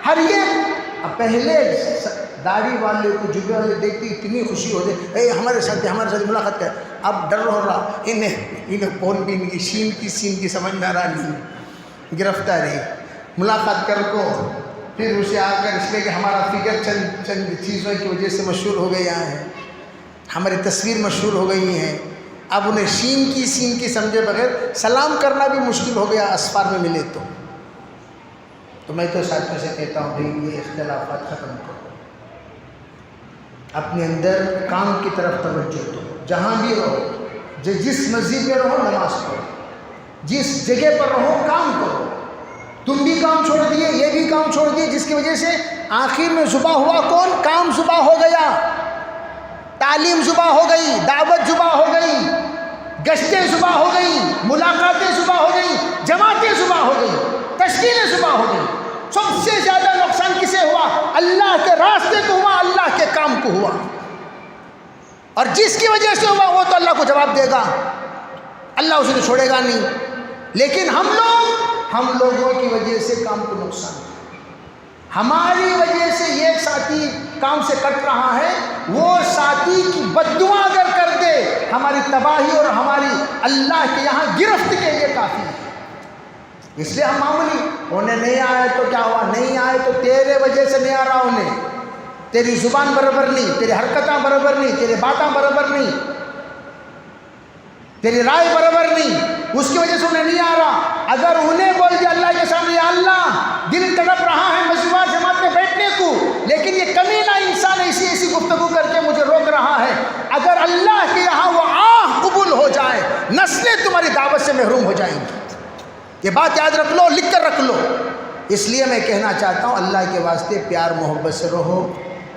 ہر ایک اب پہلے داڑھی والے کو جبے والے دیکھتے اتنی خوشی ہوتی اے ہمارے ساتھ ملاقات کر. اب ڈر ہو رہا انہیں کون بھی نہیں شین کی سمجھ میں آ رہا نہیں گرفتار ہے. ملاقات کر کو پھر اسے آ کر اس لیے کہ ہمارا فگر چند چیزوں کی وجہ سے مشہور ہو گیا ہے, ہماری تصویر مشہور ہو گئی ہیں. اب انہیں شین کی سمجھے بغیر سلام کرنا بھی مشکل ہو گیا اسفار میں ملے تو میں تو ساتھیوں سے کہتا ہوں بھائی یہ اختلافات ختم کرو, اپنے اندر کام کی طرف توجہ دو. جہاں بھی رہو, جس مسجد میں رہو نماز پڑھو, جس جگہ پر رہو کام کرو. تم بھی کام چھوڑ دیے, یہ بھی کام چھوڑ دیے, جس کی وجہ سے آخر میں ذبح ہوا کون؟ کام ذبح ہو گیا, تعلیم ذبح ہو گئی, دعوت ذبح ہو گئی, گشتیں ذبح ہو گئی, ملاقاتیں ذبح ہو گئی, جماعتیں ذبح ہو گئی, تشکیلیں ذبح ہو گئی. سب سے زیادہ نقصان کسے ہوا؟ اللہ کے راستے کو ہوا, اللہ کے کام کو ہوا. اور جس کی وجہ سے ہوا وہ تو اللہ کو جواب دے گا, اللہ اسے تو چھوڑے گا نہیں. لیکن ہم لوگوں کی وجہ سے کام کو نقصان ہے. ہماری وجہ سے یہ ساتھی کام سے کٹ رہا ہے, وہ ساتھی کی بددعا اگر کر دے ہماری تباہی اور ہماری اللہ کے یہاں گرفت کے لیے کافی ہے. اس لیے ہم معمولی انہیں نہیں آئے تو کیا ہوا, نہیں آئے تو تیرے وجہ سے نہیں آ رہا انہیں, تیری زبان برابر نہیں, تیری حرکتیں برابر نہیں, تیری باتیں برابر نہیں, تیری رائے برابر نہیں, اس کی وجہ سے انہیں نہیں آ رہا. اگر انہیں بول دیا اللہ کے سامنے یا اللہ دل تڑپ رہا ہے مسجد جماعت میں بیٹھنے کو, لیکن یہ کمینہ انسان ایسی گفتگو کر کے مجھے روک رہا ہے, اگر اللہ کے یہاں وہ آہ قبول ہو جائے نسلیں تمہاری دعوت سے محروم ہو جائیں گی. یہ بات یاد رکھ لو, لکھ کر رکھ لو. اس لیے میں کہنا چاہتا ہوں اللہ کے واسطے پیار محبت سے رہو,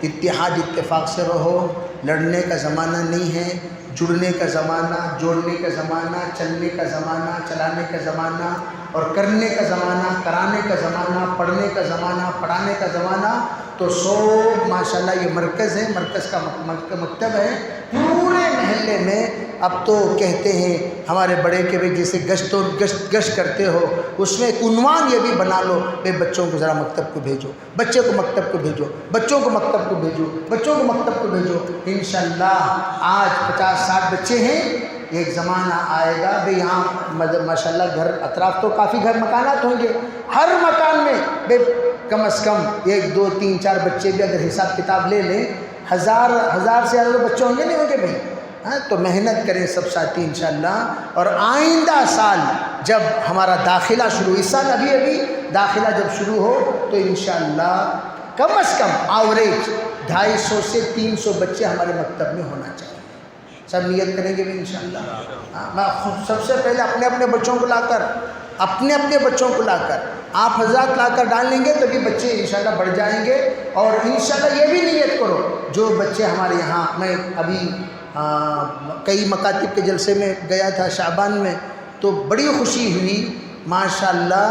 اتحاد اتفاق سے رہو. لڑنے کا زمانہ نہیں ہے, جڑنے کا زمانہ, جوڑنے کا زمانہ, چلنے کا زمانہ, چلانے کا زمانہ اور کرنے کا زمانہ, کرانے کا زمانہ, پڑھنے کا زمانہ, پڑھانے کا زمانہ. تو سو ماشاءاللہ یہ مرکز ہے, مرکز کا مکتب ہے پورے محلے میں. اب تو کہتے ہیں ہمارے بڑے کہ بھائی جیسے گشت کرتے ہو, اس میں ایک عنوان یہ بھی بنا لو بھائی بچوں کو ذرا مکتب کو بھیجو, بچے کو مکتب کو بھیجو, بچوں کو مکتب کو بھیجو, بچوں کو مکتب کو بھیجو. انشاءاللہ آج 50-60 بچے ہیں, ایک زمانہ آئے گا بھئی یہاں ماشاءاللہ گھر اطراف تو کافی گھر مکانات ہوں گے, ہر مکان میں بھئی کم از کم 1 2 3 4 بچے بھی اگر حساب کتاب لے لیں, ہزار سے زیادہ بچے ہوں گے نہیں ہوں گے بھائی. ہاں تو محنت کریں سب ساتھی انشاءاللہ. اور آئندہ سال جب ہمارا داخلہ شروع, اس سال ابھی داخلہ جب شروع ہو تو انشاءاللہ کم از کم ایوریج 250 سے 300 بچے ہمارے مکتب میں ہونا چاہیے. سب نیت کریں گے بھی انشاءاللہ. میں سب سے پہلے اپنے بچوں کو لا کر, اپنے بچوں کو لا کر, آپ حضرات لا کر ڈال لیں گے تبھی بچے انشاءاللہ بڑھ جائیں گے. اور انشاءاللہ یہ بھی نیت کرو جو بچے ہمارے یہاں, میں ابھی کئی مکاتب کے جلسے میں گیا تھا شعبان میں, تو بڑی خوشی ہوئی ماشاءاللہ.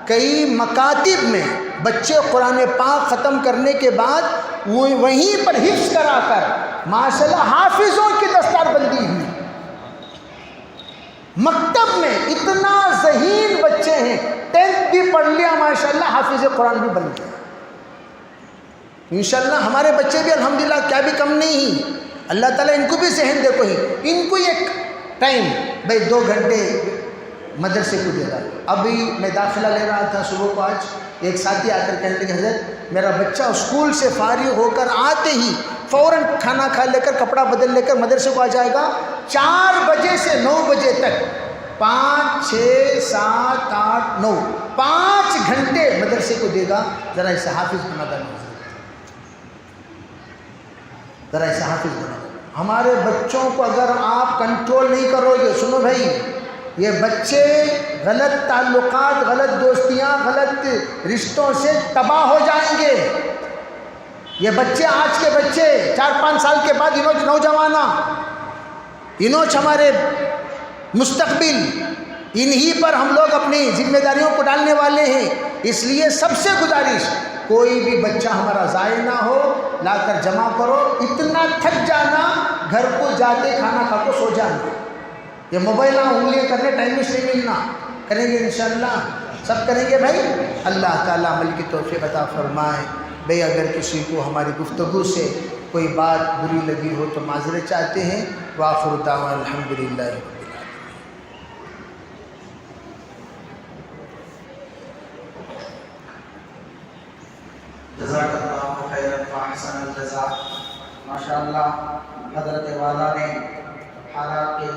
کئی مکاتب میں بچے قرآن پاک ختم کرنے کے بعد وہیں پر حفظ کرا کر ماشاءاللہ حافظوں کی دستار بندی ہوئی. مکتب میں اتنا ذہین بچے ہیں, 10th بھی پڑھ لیا ماشاءاللہ, حافظ قرآن بھی بن گیا. انشاءاللہ ہمارے بچے بھی الحمدللہ کیا بھی کم نہیں. اللہ تعالیٰ ان کو بھی ذہن دے, کوئی ان کو ایک ٹائم بھائی 2 گھنٹے مدرسے کو دے رہا. ابھی میں داخلہ لے رہا تھا صبح کو, آج ایک ساتھی آ کر کہنے لگے حضرت میرا بچہ اسکول سے فارغ ہو کر آتے ہی فوراً کھانا کھا لے کر کپڑا بدل لے کر مدرسے کو آ جائے گا. 4 بجے سے 9 بجے تک 5 6 7 8 9 5 گھنٹے مدرسے کو دے گا. ذرا اسے حافظ بنا دیں, ذرا اسے حافظ بنا دیں. ہمارے بچوں کو اگر آپ کنٹرول نہیں کرو گے, سنو بھائی, یہ بچے غلط تعلقات, غلط دوستیاں, غلط رشتوں سے تباہ ہو جائیں گے. یہ بچے, آج کے بچے 4-5 سال کے بعد انوچ نوجوانہ, انوچ ہمارے مستقبل, انہی پر ہم لوگ اپنی ذمہ داریوں کو ڈالنے والے ہیں. اس لیے سب سے گزارش, کوئی بھی بچہ ہمارا ضائع نہ ہو, لا کر جمع کرو. اتنا تھک جانا, گھر کو جاتے کھانا کھا کو سو جانا, یہ موبائل انگلیاں کرنے ٹائم سے نہیں ملنا. کریں گے انشاءاللہ, سب کریں گے بھائی. اللہ تعالیٰ عمل کی توفیق عطا فرمائے. بھئی اگر کسی کو ہماری گفتگو سے کوئی بات بری لگی ہو تو معذرت چاہتے ہیں۔ وآخر دعوانا الحمدللہ رب العالمین۔ جزاک اللہ خیرا فاحسن الجزاء۔ ماشاءاللہ حضرت والا نے حالات کے